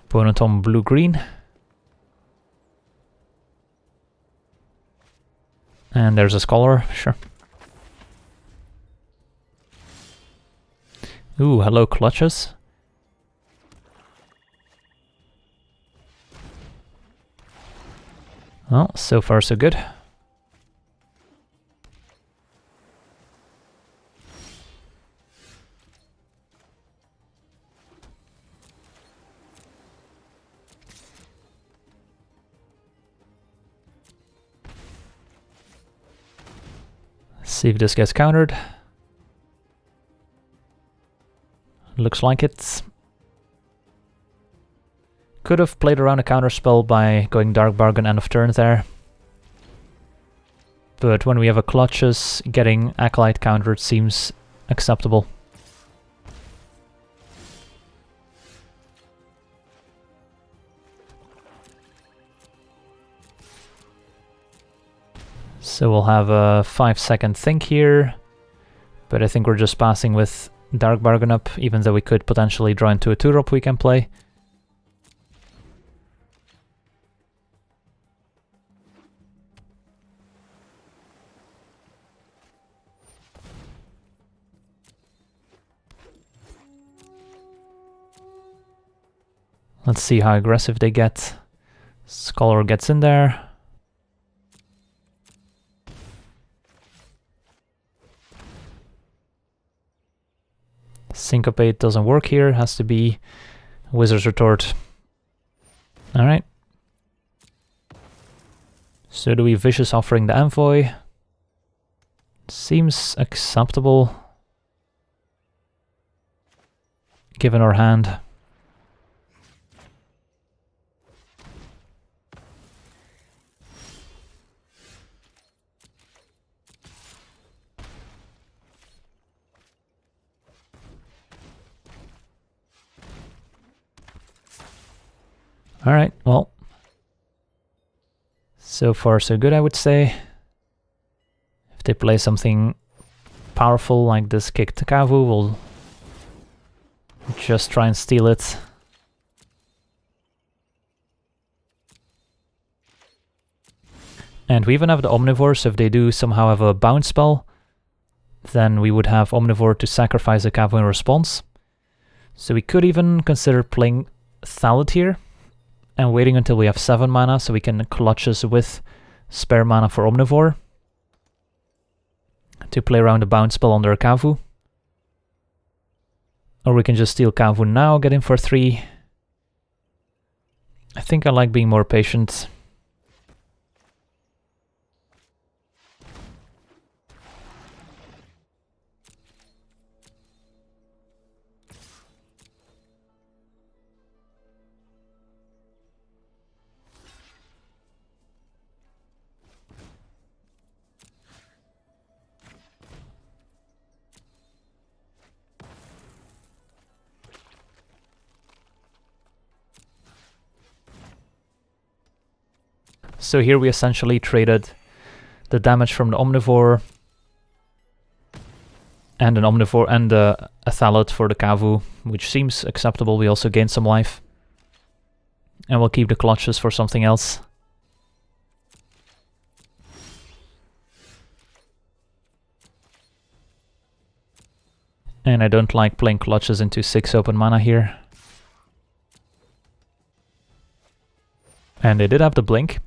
Opponent on blue-green. And there's a Scholar, sure. Ooh, hello Clutches. Well, so far so good. See if this gets countered. Looks like it. Could have played around a counter spell by going Dark Bargain end of turn there. But when we have a Clutches, getting Acolyte countered seems acceptable. So we'll have a 5-second think here, but I think we're just passing with Dark Bargain up, even though we could potentially draw into a 2-drop we can play. Let's see how aggressive they get. Scholar gets in there. Syncopate doesn't work here, has to be Wizard's Retort. Alright. So do we Vicious Offering the Envoy? Seems acceptable, given our hand. Alright, well, so far so good, I would say. If they play something powerful like this Kick to Kavu, we'll just try and steal it. And we even have the Omnivore, so if they do somehow have a bounce spell, then we would have Omnivore to sacrifice a Kavu in response. So we could even consider playing Thallid here, and waiting until we have 7 mana so we can Clutches with spare mana for Omnivore to play around a bounce spell under a Kavu. Or we can just steal Kavu now, get in for 3. I think I like being more patient. So here we essentially traded the damage from the Omnivore and an Omnivore and a Thallid for the Kavu, which seems acceptable. We also gained some life. And we'll keep the Clutches for something else. And I don't like playing Clutches into 6 open mana here. And they did have the Blink.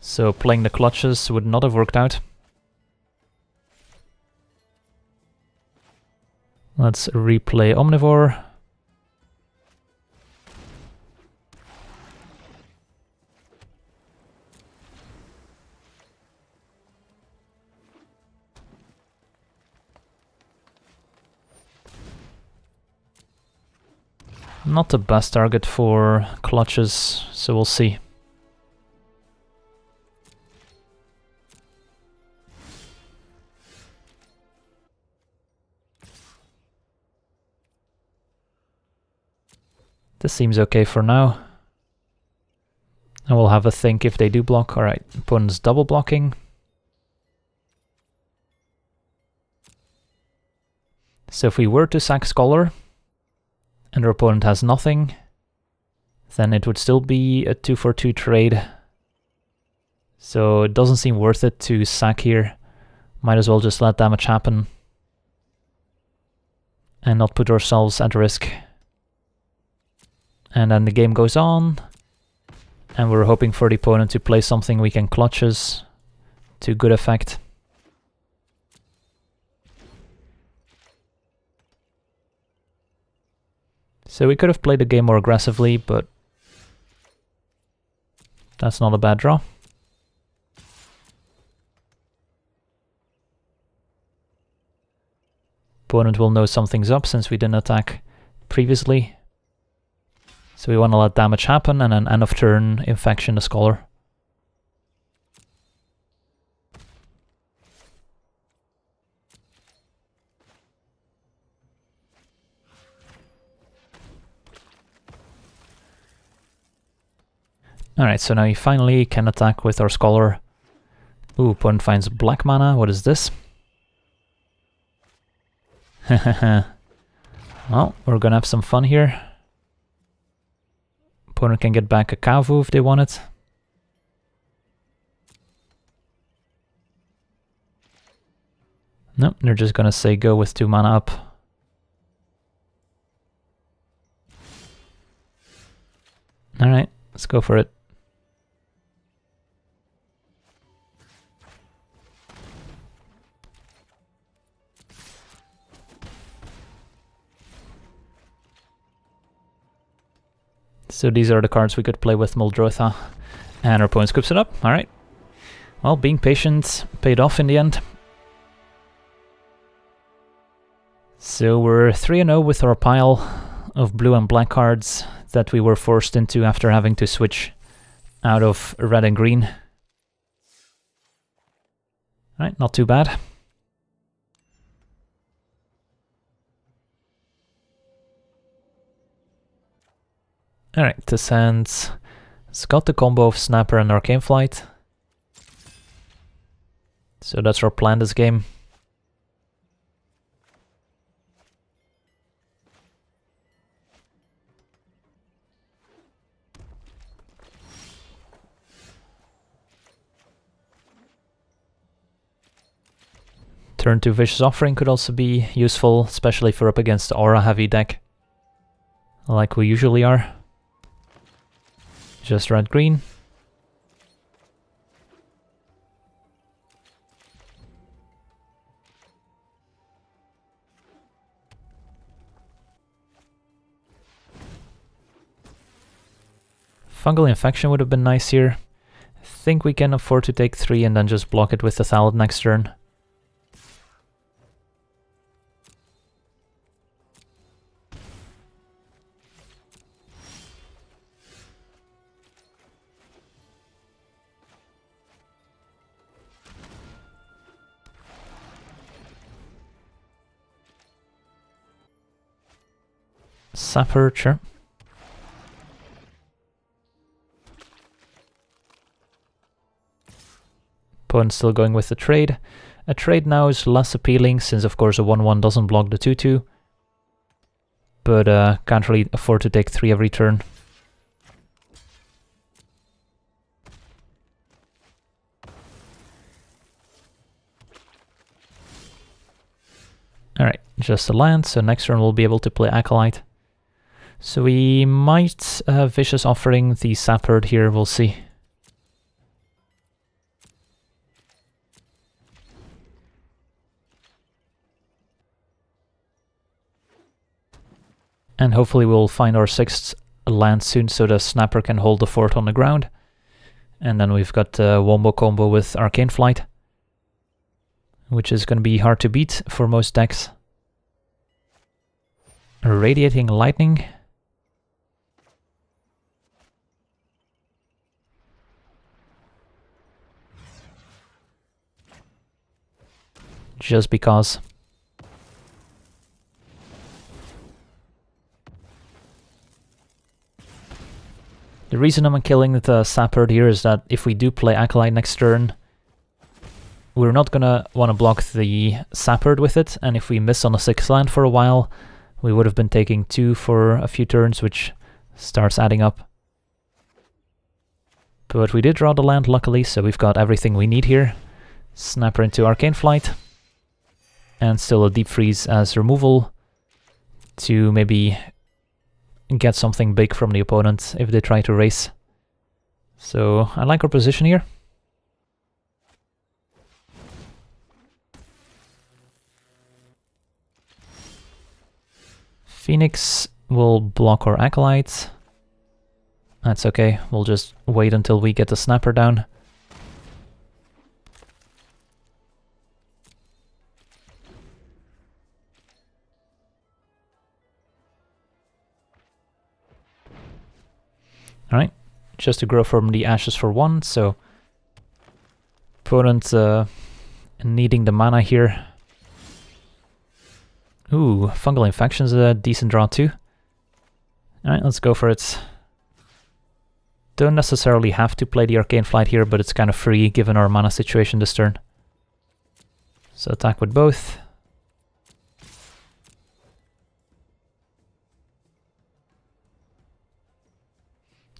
So playing the Clutches would not have worked out. Let's replay Omnivore. Not the best target for Clutches, so we'll see. This seems okay for now. And we'll have a think if they do block. Alright, opponent's double blocking. So if we were to sack Scholar, and our opponent has nothing, then it would still be a 2-for-2 trade. So it doesn't seem worth it to sack here. Might as well just let damage happen and not put ourselves at risk. And then the game goes on, And we're hoping for the opponent to play something we can clutch us to good effect. So we could have played the game more aggressively, but that's not a bad draw. Opponent will know something's up since we didn't attack previously. So we want to let damage happen and then end of turn infection the Scholar. Alright, so now you finally can attack with our Scholar. Ooh, opponent finds black mana. What is this? Well, we're gonna have some fun here. Opponent can get back a Kavu if they want it. Nope, they're just gonna say go with 2 mana up. Alright, let's go for it. So these are the cards we could play with Muldrotha, and our opponent scoops it up. Alright. Well, being patient paid off in the end. So we're 3-0 with our pile of blue and black cards that we were forced into after having to switch out of red and green. Alright, not too bad. Alright, this hand, it's got the combo of Snapper and Arcane Flight. So that's our plan this game. Turn 2 Vicious Offering could also be useful, especially if we're up against the Aura heavy deck, like we usually are. Just red-green. Fungal Infection would have been nice here. I think we can afford to take 3 and then just block it with the Thallid next turn. Sapper, sure. Opponent still going with the trade. A trade now is less appealing since of course a 1-1 doesn't block the 2-2. But can't really afford to take 3 every turn. Alright, just a land, so next turn we'll be able to play Acolyte. So we might Vicious Offering the Sapphire here, we'll see. And hopefully we'll find our 6th land soon so the Snapper can hold the fort on the ground. And then we've got the Wombo combo with Arcane Flight, which is going to be hard to beat for most decks. Radiating Lightning. Just because. The reason I'm killing the Sapper here is that if we do play Acolyte next turn, we're not gonna want to block the Sapper with it, and if we miss on a 6th land for a while, we would have been taking 2 for a few turns, which starts adding up. But we did draw the land luckily, so we've got everything we need here. Snapper into Arcane Flight, and still a Deep Freeze as removal to maybe get something big from the opponent if they try to race. So I like our position here. Phoenix will block our Acolyte. That's okay, we'll just wait until we get the Snapper down. Alright, just to grow from the ashes for 1, so opponent needing the mana here. Ooh, Fungal Infection's a decent draw too. Alright, let's go for it. Don't necessarily have to play the Arcane Flight here, but it's kind of free given our mana situation this turn. So attack with both.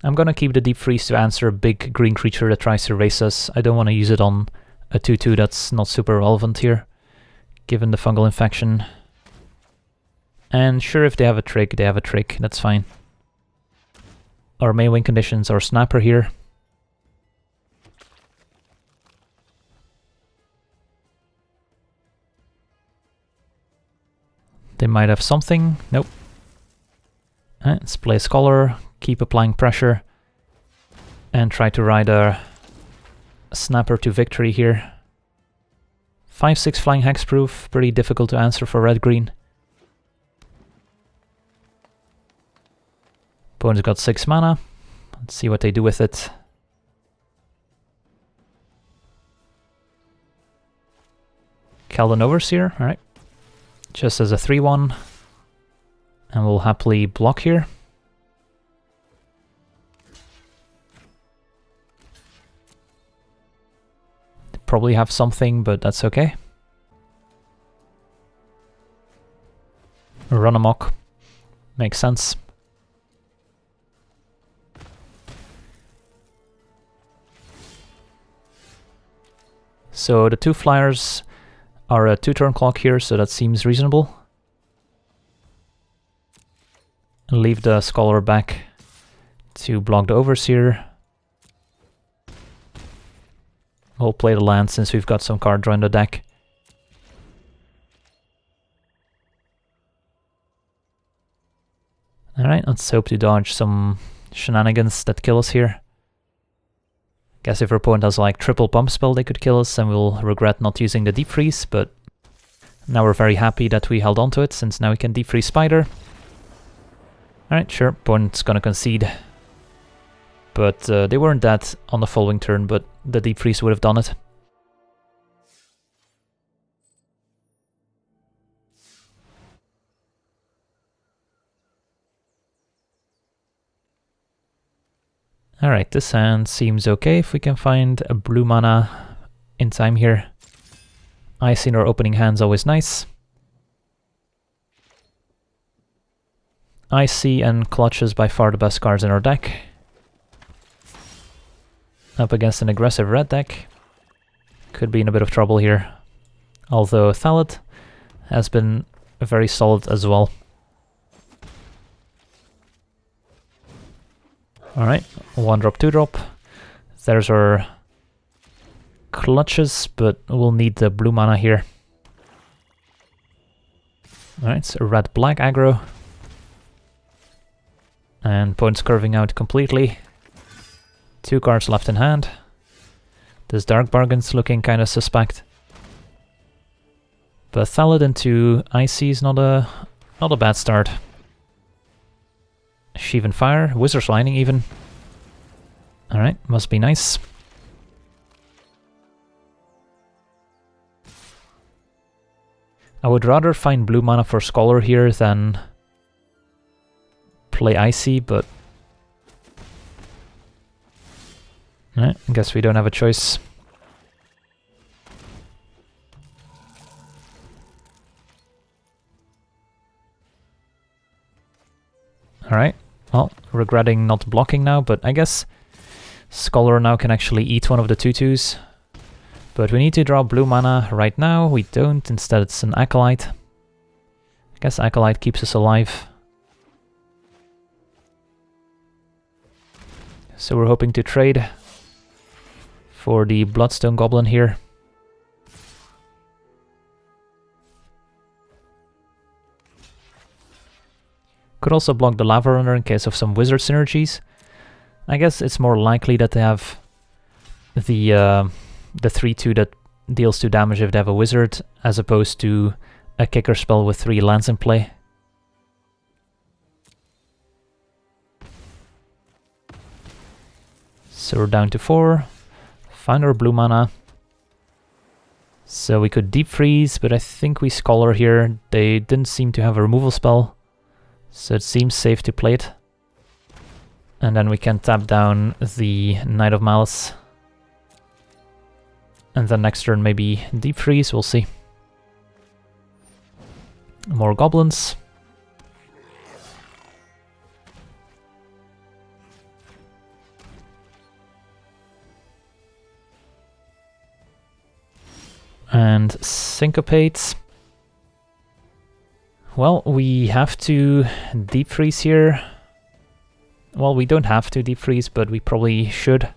I'm gonna keep the Deep Freeze to answer a big green creature that tries to race us. I don't want to use it on a 2-2 that's not super relevant here, given the Fungal Infection. And sure, if they have a trick, they have a trick, that's fine. Our main win conditions are Snapper here. They might have something, nope. Let's play Scholar, keep applying pressure, and try to ride a Snapper to victory here. 5/6 flying hexproof, pretty difficult to answer for red-green. Opponent's got 6 mana. Let's see what they do with it. Keldon Overseer, alright. Just as a 3/1. And we'll happily block here. They probably have something, but that's okay. Run amok. Makes sense. So the 2 flyers are a 2-turn clock here, so that seems reasonable. Leave the Scholar back to block the Overseer. We'll play the land since we've got some card draw in the deck. Alright, let's hope to dodge some shenanigans that kill us here. Guess if our opponent has like triple pump spell, they could kill us and we'll regret not using the Deep Freeze, but now we're very happy that we held on to it, since now we can Deep Freeze Spider. Alright, sure, opponent's gonna concede. But they weren't dead on the following turn, but the Deep Freeze would have done it. Alright, this hand seems okay if we can find a blue mana in time here. Icy in our opening hand's always nice. Icy and Clutch is by far the best cards in our deck. Up against an aggressive red deck. Could be in a bit of trouble here. Although Thallid has been very solid as well. Alright, 1-drop, 2-drop. There's our Clutches, but we'll need the blue mana here. Alright, so red-black aggro. And opponent's curving out completely. 2 cards left in hand. This Dark Bargain's looking kind of suspect. But Thallid into Icy is not a bad start. Sheevan Fire, Wizard's Lining even. Alright, must be nice. I would rather find blue mana for Scholar here than play Icy, but I guess we don't have a choice. Alright, well, regretting not blocking now, but I guess Scholar now can actually eat one of the 2/2s. But we need to draw blue mana right now. We don't, instead it's an Acolyte. I guess Acolyte keeps us alive. So we're hoping to trade for the Bloodstone Goblin here. Could also block the Lava Runner in case of some wizard synergies. I guess it's more likely that they have the 3/2 that deals 2 damage if they have a wizard, as opposed to a kicker spell with 3 lands in play. So we're down to 4. Find our blue mana. So we could Deep Freeze, but I think we Scholar here. They didn't seem to have a removal spell, so it seems safe to play it. And then we can tap down the Knight of Malice. And then next turn maybe Deep Freeze, we'll see. More goblins. And Syncopate. Well, we have to Deep Freeze here. Well, we don't have to Deep Freeze, but we probably should.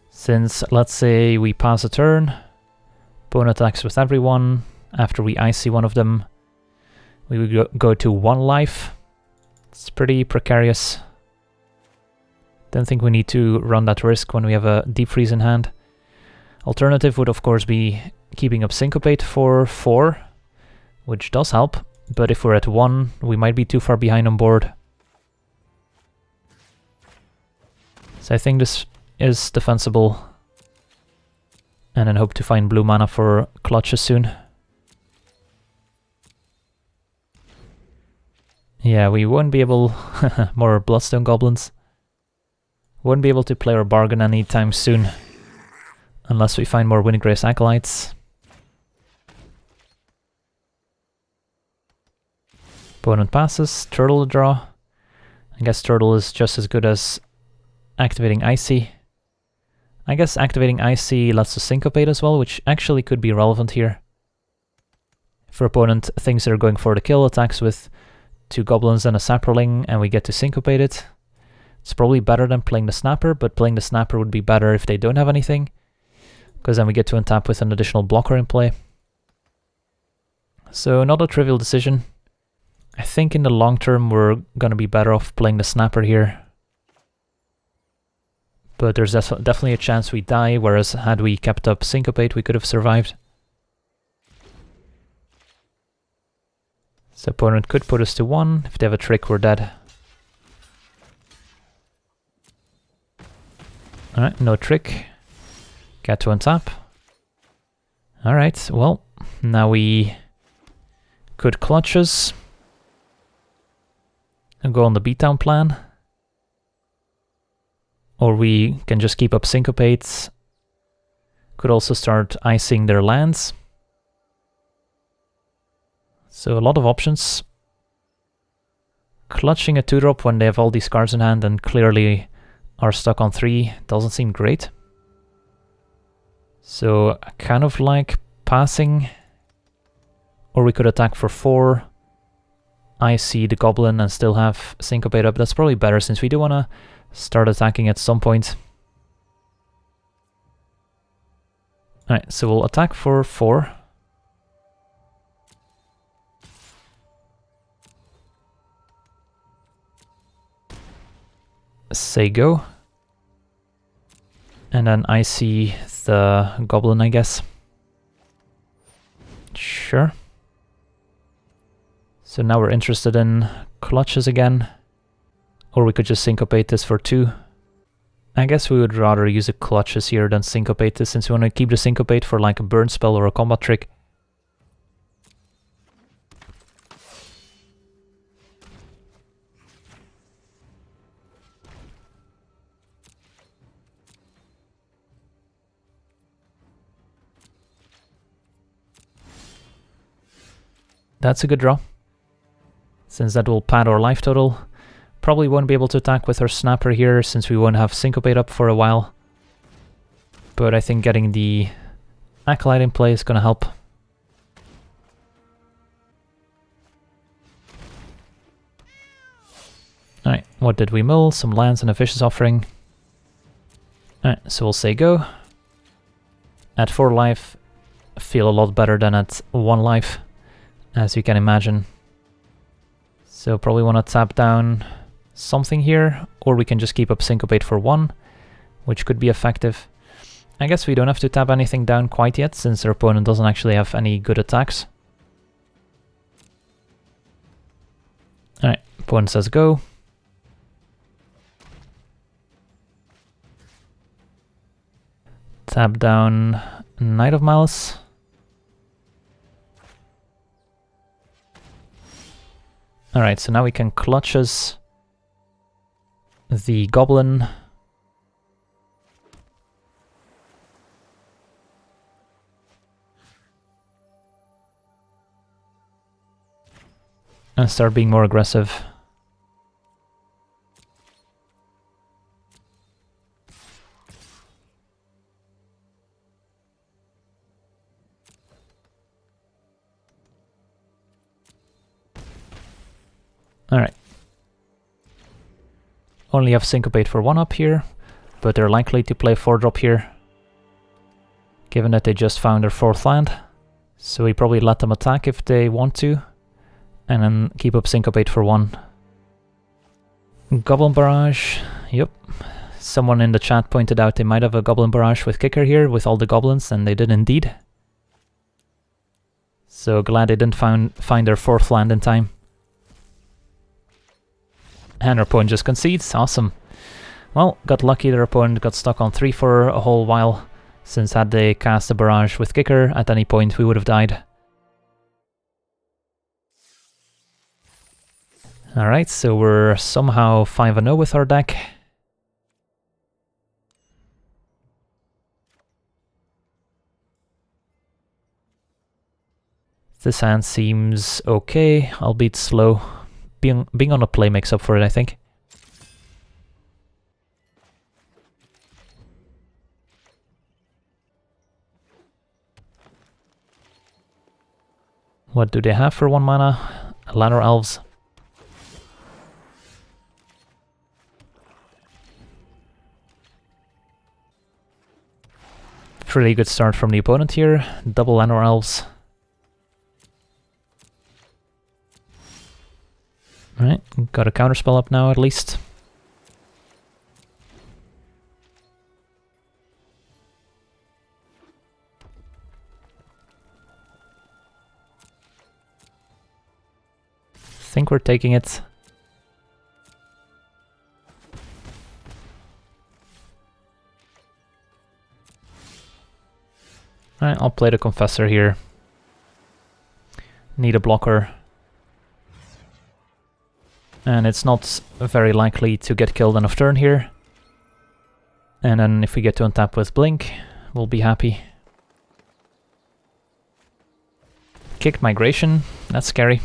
Since, let's say, we pass a turn, opponent attacks with everyone, after we icy one of them, we would go to 1 life. It's pretty precarious. Don't think we need to run that risk when we have a Deep Freeze in hand. Alternative would of course be keeping up Syncopate for 4, which does help, but if we're at 1, we might be too far behind on board. So I think this is defensible, and then hope to find blue mana for clutches soon. Yeah, we won't be able... more Bloodstone Goblins. Won't be able to play our bargain anytime soon, unless we find more Windgrace Acolytes. Opponent passes, Turtle to draw. I guess Turtle is just as good as activating Icy. I guess activating Icy lets us Syncopate as well, which actually could be relevant here. If our opponent thinks they're going for the kill, attacks with 2 goblins and a Saproling, and we get to Syncopate it. It's probably better than playing the Snapper, but playing the Snapper would be better if they don't have anything, because then we get to untap with an additional blocker in play. So not a trivial decision. I think in the long term we're gonna be better off playing the Snapper here. But there's definitely a chance we die, whereas had we kept up Syncopate we could have survived. So opponent could put us to 1, if they have a trick we're dead. Alright, no trick. Get to untap. Alright, well, now we could Clutches and go on the beatdown plan. Or we can just keep up Syncopates. Could also start icing their lands. So a lot of options. Clutching a 2-drop when they have all these cards in hand and clearly are stuck on 3 doesn't seem great. So I kind of like passing. Or we could attack for 4. Icy the Goblin and still have Syncopate up. That's probably better since we do want to start attacking at some point. Alright, so we'll attack for 4. Say go. And then I see the Goblin, I guess. Sure. So now we're interested in Clutches again. Or we could just Syncopate this for 2. I guess we would rather use a Clutches here than Syncopate this, since we want to keep the Syncopate for like a burn spell or a combat trick. That's a good draw, since that will pad our life total. Probably won't be able to attack with our Snapper here, since we won't have Syncopate up for a while. But I think getting the Acolyte in play is gonna help. Alright, What did we mill? Some lands and a vicious offering. Alright, so we'll say go. At 4 life, feel a lot better than at 1 life, as you can imagine. So probably want to tap down something here, or we can just keep up Syncopate for 1, which could be effective. I guess we don't have to tap anything down quite yet, since our opponent doesn't actually have any good attacks. Alright, opponent says go. Tap down Knight of Malice. Alright, so now we can clutch us the Goblin. And start being more aggressive. Alright. Only have Syncopate for 1 up here, but they're likely to play 4-drop here, given that they just found their 4th land. So we probably let them attack if they want to, and then keep up Syncopate for 1. Goblin Barrage, yep. Someone in the chat pointed out they might have a Goblin Barrage with Kicker here, with all the goblins, and they did indeed. So glad they didn't find their 4th land in time. And our opponent just concedes, awesome. Well, got lucky their opponent got stuck on 3 for a whole while, since had they cast a barrage with Kicker, at any point we would have died. Alright, so we're somehow 5-0 with our deck. This hand seems okay, albeit slow. Being on a play makes up for it, I think. What do they have for 1 mana? Ladder Elves. Pretty good start from the opponent here. Double Ladder Elves. Right, got a counterspell up now at least. Think we're taking it. Alright, I'll play the Confessor here. Need a blocker. And it's not very likely to get killed on off turn here. And then if we get to untap with Blink, we'll be happy. Kicked Migration, that's scary.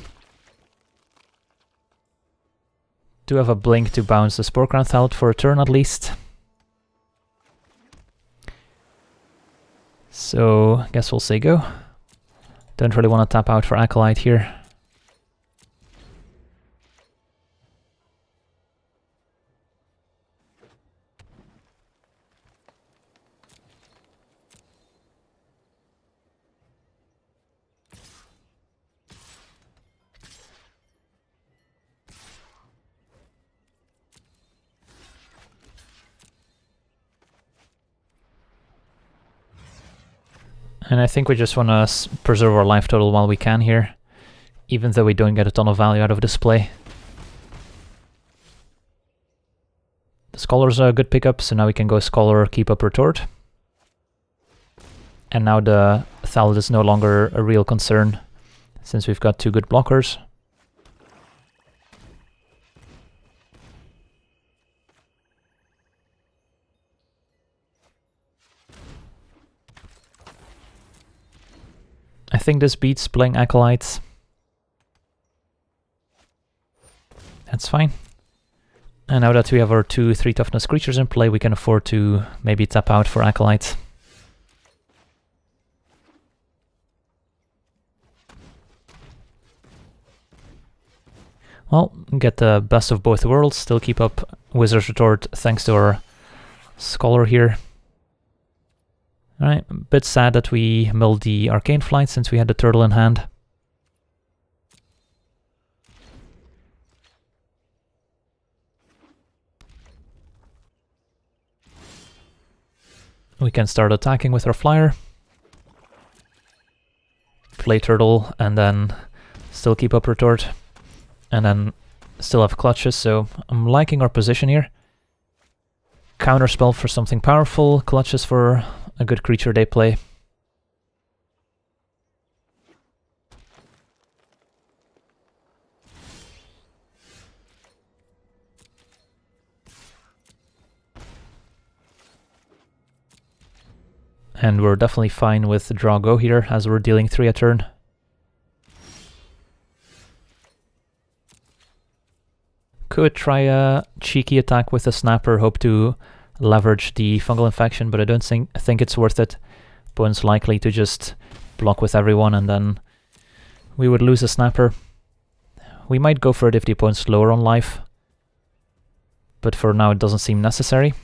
Do have a Blink to bounce the Sporecraft out for a turn at least. So, I guess we'll say go. Don't really want to tap out for Acolyte here. And I think we just want to preserve our life total while we can here, even though we don't get a ton of value out of this play. The Scholar's a good pickup, so now we can go Scholar, keep up Retort. And now the Thallid is no longer a real concern, since we've got 2 good blockers. I think this beats playing Acolytes. That's fine. And now that we have our 2 3 toughness creatures in play, we can afford to maybe tap out for Acolytes. Well, get the best of both worlds, still keep up Wizard's Retort thanks to our Scholar here. Alright, a bit sad that we milled the Arcane Flight since we had the turtle in hand. We can start attacking with our flyer. Play turtle and then still keep up retort. And then still have clutches, so I'm liking our position here. Counterspell for something powerful, clutches for a good creature they play. And we're definitely fine with draw go here, as we're dealing 3 a turn. Could try a cheeky attack with a snapper, hope to leverage the fungal infection, but I don't think it's worth it. Opponent's likely to just block with everyone and then we would lose a snapper. We might go for it if the opponent's lower on life, but for now it doesn't seem necessary.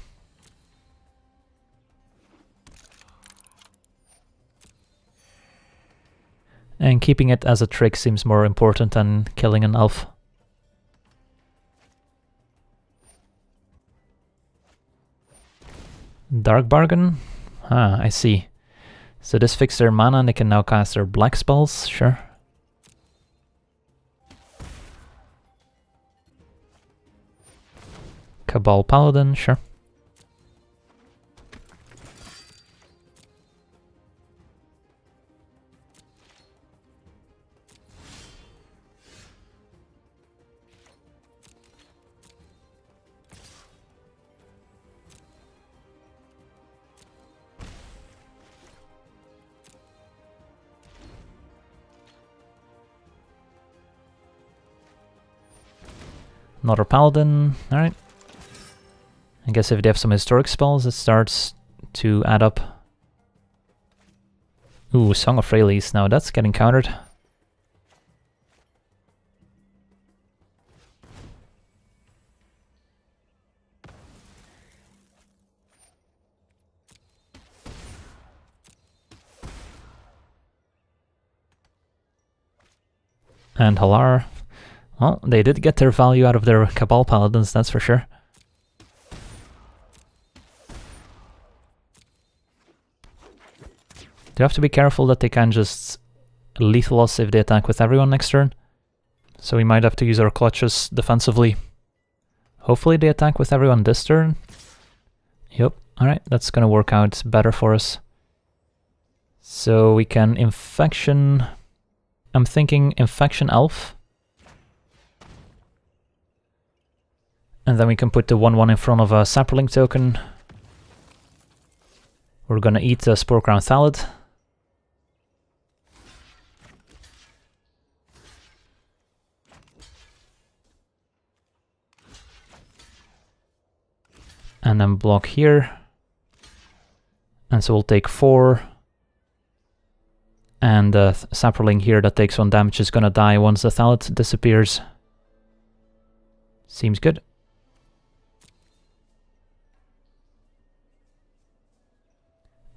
And keeping it as a trick seems more important than killing an elf. Dark Bargain? Ah, I see. So this fixed their mana and they can now cast their black spells, sure. Cabal Paladin, sure. Another Paladin, alright. I guess if they have some historic spells, it starts to add up. Ooh, Song of Freyalise, now that's getting countered. And Halar. Well, they did get their value out of their Cabal Paladins, that's for sure. You have to be careful that they can just lethal us if they attack with everyone next turn. So we might have to use our clutches defensively. Hopefully they attack with everyone this turn. Yep, alright, that's gonna work out better for us. So we can Infection... I'm thinking Infection Elf. And then we can put the 1/1 in front of a Sapperling token. We're gonna eat the Spore Crown Thallid. And then block here. And so we'll take 4. And the Sapperling here that takes 1 damage is gonna die once the Thallid disappears. Seems good.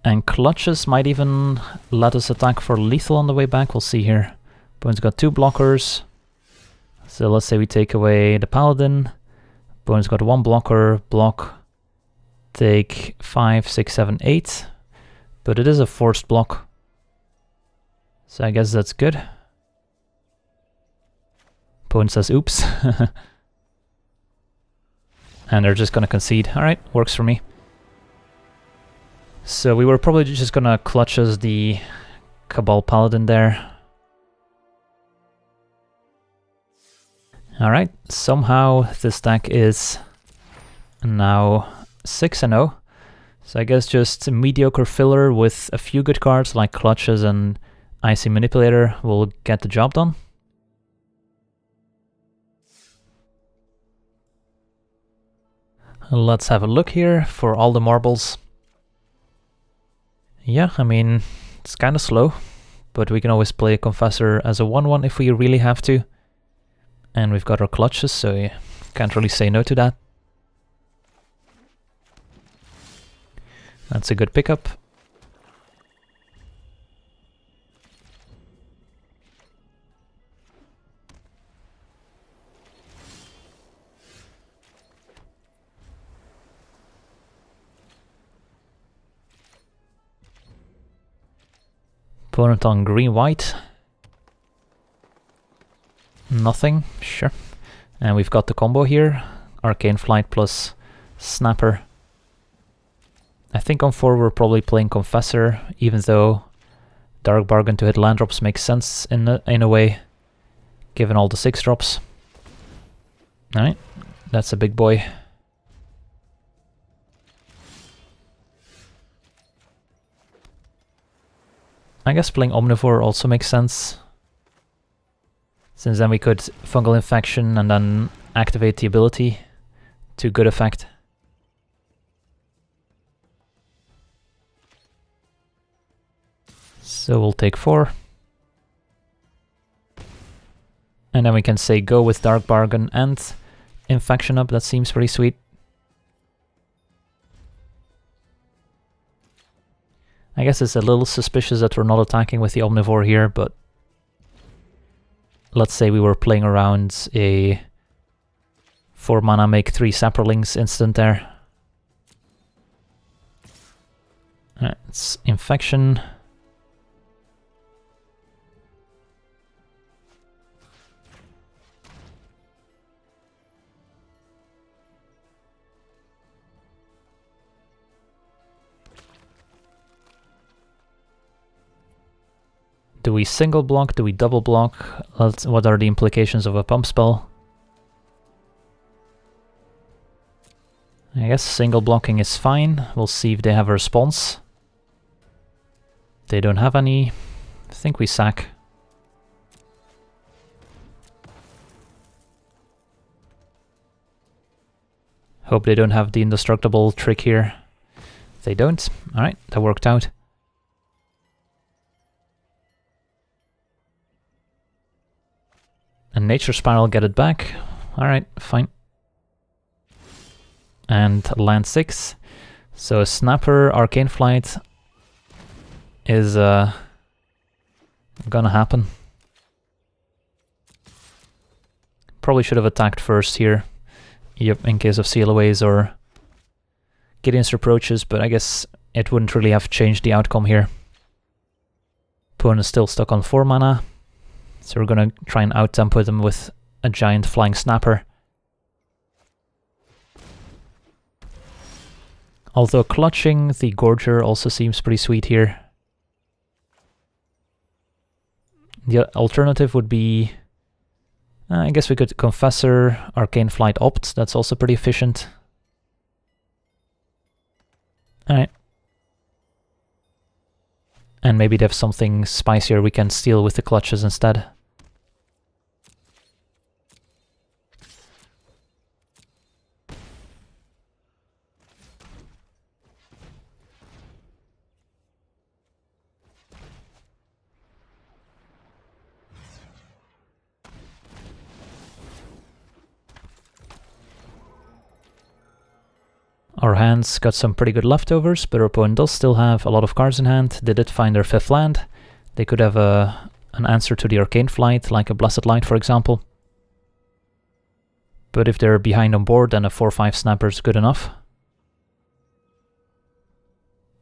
And clutches might even let us attack for lethal on the way back, we'll see here. Opponent's got 2 blockers. So let's say we take away the Paladin. Opponent's got 1 blocker, block, take 5, 6, 7, 8. But it is a forced block. So I guess that's good. Opponent says oops. And they're just gonna concede. Alright, works for me. So we were probably just gonna clutch as the Cabal Paladin there. Alright, somehow this deck is now 6-0. So I guess just a mediocre filler with a few good cards like clutches and Icy Manipulator will get the job done. Let's have a look here for all the marbles. Yeah, I mean, it's kind of slow, but we can always play a Confessor as a 1/1 if we really have to. And we've got our clutches, so you can't really say no to that. That's a good pickup. Opponent on green-white. Nothing, sure. And we've got the combo here. Arcane Flight plus Snapper. I think on 4 we're probably playing Confessor, even though Dark Bargain to hit land drops makes sense in a way, given all the 6 drops. Alright, that's a big boy. I guess playing Omnivore also makes sense, since then we could Fungal Infection and then activate the ability to good effect. So we'll take 4. And then we can say go with Dark Bargain and Infection up. That seems pretty sweet. I guess it's a little suspicious that we're not attacking with the Omnivore here, but let's say we were playing around a 4 mana make 3 Saprolinks instant there. It's Infection. Do we single block? Do we double block? What are the implications of a pump spell? I guess single blocking is fine. We'll see if they have a response. They don't have any. I think we sack. Hope they don't have the indestructible trick here. They don't. Alright, that worked out. And Nature Spiral, get it back. Alright, fine. And land 6. So Snapper, Arcane Flight is gonna happen. Probably should have attacked first here. Yep, in case of CLOAs or Gideon's Reproaches, but I guess it wouldn't really have changed the outcome here. Opponent is still stuck on 4 mana. So we're gonna try and out-tempo them with a giant flying Snapper. Although clutching the Gorger also seems pretty sweet here. The alternative would be... I guess we could Confessor, Arcane Flight Opt, that's also pretty efficient. Alright. And maybe they have something spicier we can steal with the clutches instead. Our hands got some pretty good leftovers, but our opponent does still have a lot of cards in hand. They did find their 5th land. They could have an answer to the Arcane Flight, like a Blessed Light, for example. But if they're behind on board, then a 4/5 Snapper is good enough.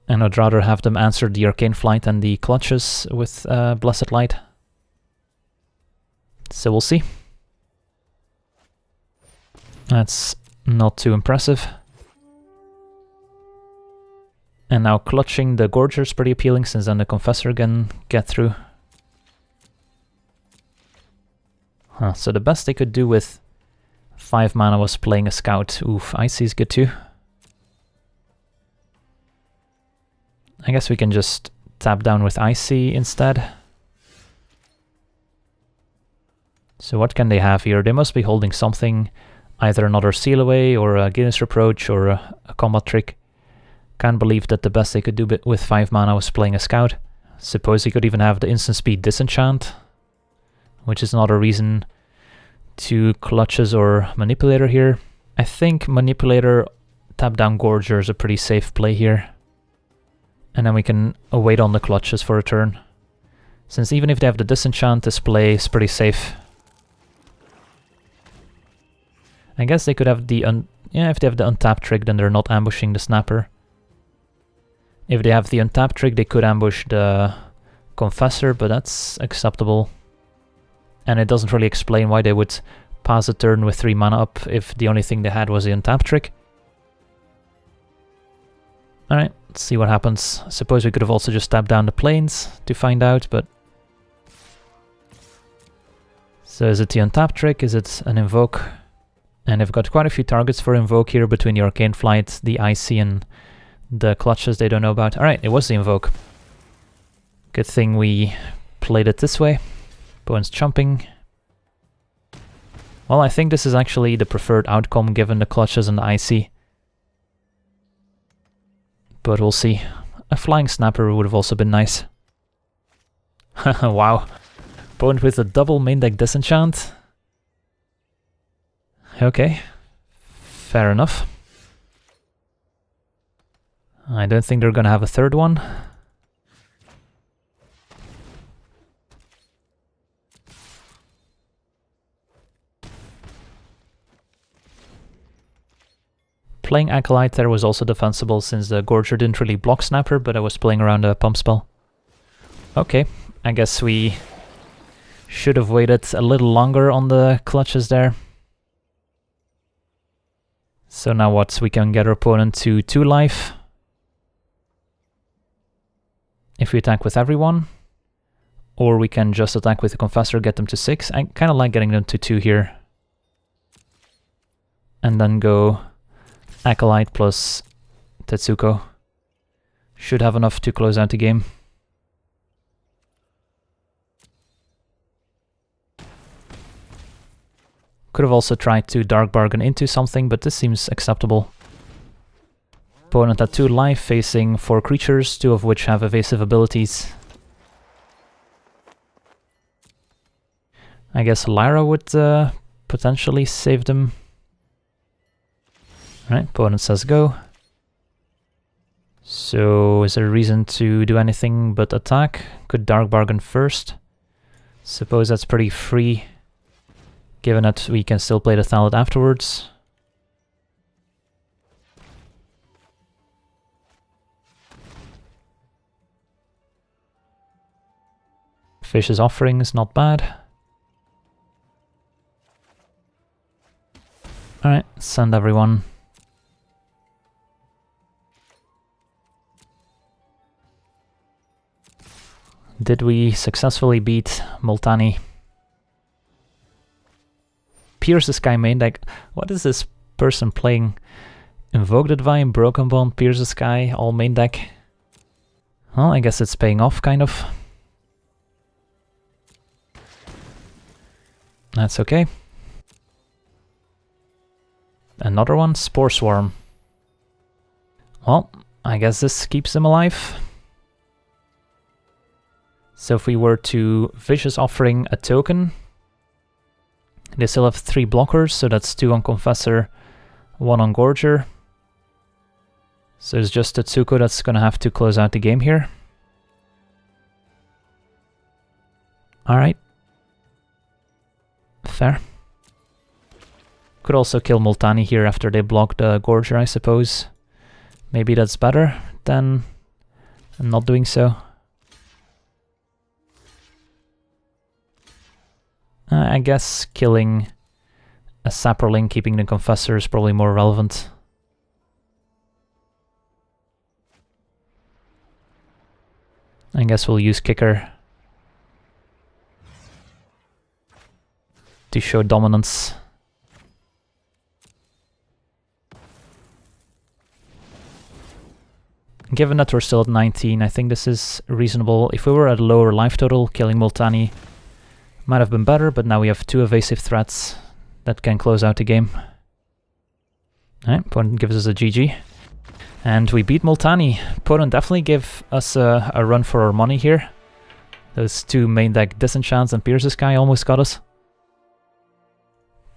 And I'd rather have them answer the Arcane Flight and the clutches with Blessed Light. So we'll see. That's not too impressive. And now clutching the Gorger is pretty appealing, since then the Confessor can get through. So the best they could do with 5 mana was playing a Scout. Oof, Icy is good too. I guess we can just tap down with Icy instead. So what can they have here? They must be holding something, either another Seal Away or a Guinness Reproach or a combat trick. Can't believe that the best they could do with 5 mana was playing a Scout. Suppose he could even have the instant speed Disenchant, which is another reason to Clutches or Manipulator here. I think Manipulator, tap down Gorger is a pretty safe play here. And then we can wait on the Clutches for a turn. Since even if they have the Disenchant, this play is pretty safe. I guess they could have the if they have the untap trick, then they're not ambushing the Snapper. If they have the untap trick, they could ambush the Confessor, but that's acceptable. And it doesn't really explain why they would pass a turn with 3 mana up if the only thing they had was the untap trick. Alright, let's see what happens. I suppose we could have also just tapped down the Plains to find out, but... So is it the untap trick? Is it an Invoke? And they've got quite a few targets for Invoke here between the Arcane Flight, the Icy, and the Clutches they don't know about. Alright, it was the Invoke. Good thing we played it this way. Opponent's jumping. Well, I think this is actually the preferred outcome given the Clutches and the Icy. But we'll see. A Flying Snapper would have also been nice. Wow. Opponent with a double main deck Disenchant. Okay. Fair enough. I don't think they're gonna have a third one. Playing Acolyte there was also defensible since the Gorger didn't really block Snapper, but I was playing around a pump spell. Okay, I guess we should have waited a little longer on the Clutches there. So now what? We can get our opponent to 2 life. If we attack with everyone. Or we can just attack with the Confessor, get them to 6. I kind of like getting them to 2 here. And then go Acolyte plus Tetsuko. Should have enough to close out the game. Could have also tried to Dark Bargain into something, but this seems acceptable. Opponent at 2 life, facing 4 creatures, 2 of which have evasive abilities. I guess Lyra would potentially save them. Alright, opponent says go. So is there a reason to do anything but attack? Could Dark Bargain first. Suppose that's pretty free, given that we can still play the Thallid afterwards. Fish's Offering is not bad. Alright, send everyone. Did we successfully beat Multani? Pierce the Sky main deck. What is this person playing? Invoke the Divine, Broken Bond, Pierce the Sky, all main deck. Well, I guess it's paying off, kind of. That's okay. Another one, Spore Swarm. Well, I guess this keeps them alive. So if we were to Vicious Offering a token, they still have 3 blockers, so that's 2 on Confessor, 1 on Gorger. So it's just Tetsuko that's gonna have to close out the game here. Alright. Fair. Could also kill Multani here after they block the Gorger, I suppose. Maybe that's better than not doing so. I guess killing a Saproling, keeping the Confessor is probably more relevant. I guess we'll use Kicker to show dominance. Given that we're still at 19, I think this is reasonable. If we were at a lower life total, killing Multani might have been better, but now we have 2 evasive threats that can close out the game. Alright, opponent gives us a GG. And we beat Multani. Opponent definitely gave us a run for our money here. Those 2 main deck Disenchants and Pierce the Sky almost got us.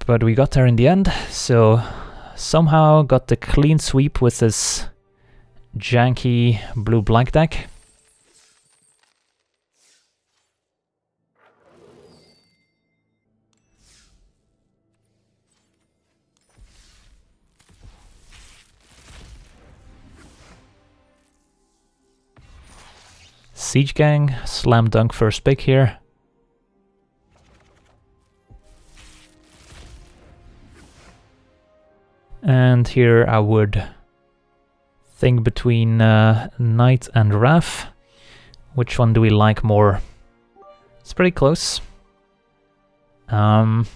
But we got there in the end, so somehow got the clean sweep with this janky blue-black deck. Siege Gang, slam dunk first pick here. And here I would think between Knight and Wrath. Which one do we like more? It's pretty close. Probably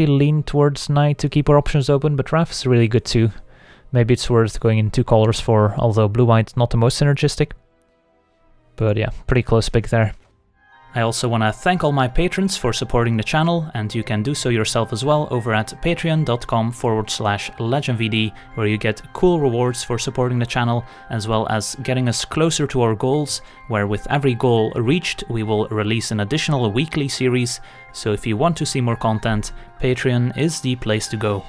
lean towards Knight to keep our options open, but Wrath is really good too. Maybe it's worth going in 2 colors for, although blue-white's not the most synergistic. But yeah, pretty close pick there. I also want to thank all my patrons for supporting the channel, and you can do so yourself as well over at patreon.com/LegenVD, where you get cool rewards for supporting the channel, as well as getting us closer to our goals, where with every goal reached, we will release an additional weekly series. So if you want to see more content, Patreon is the place to go.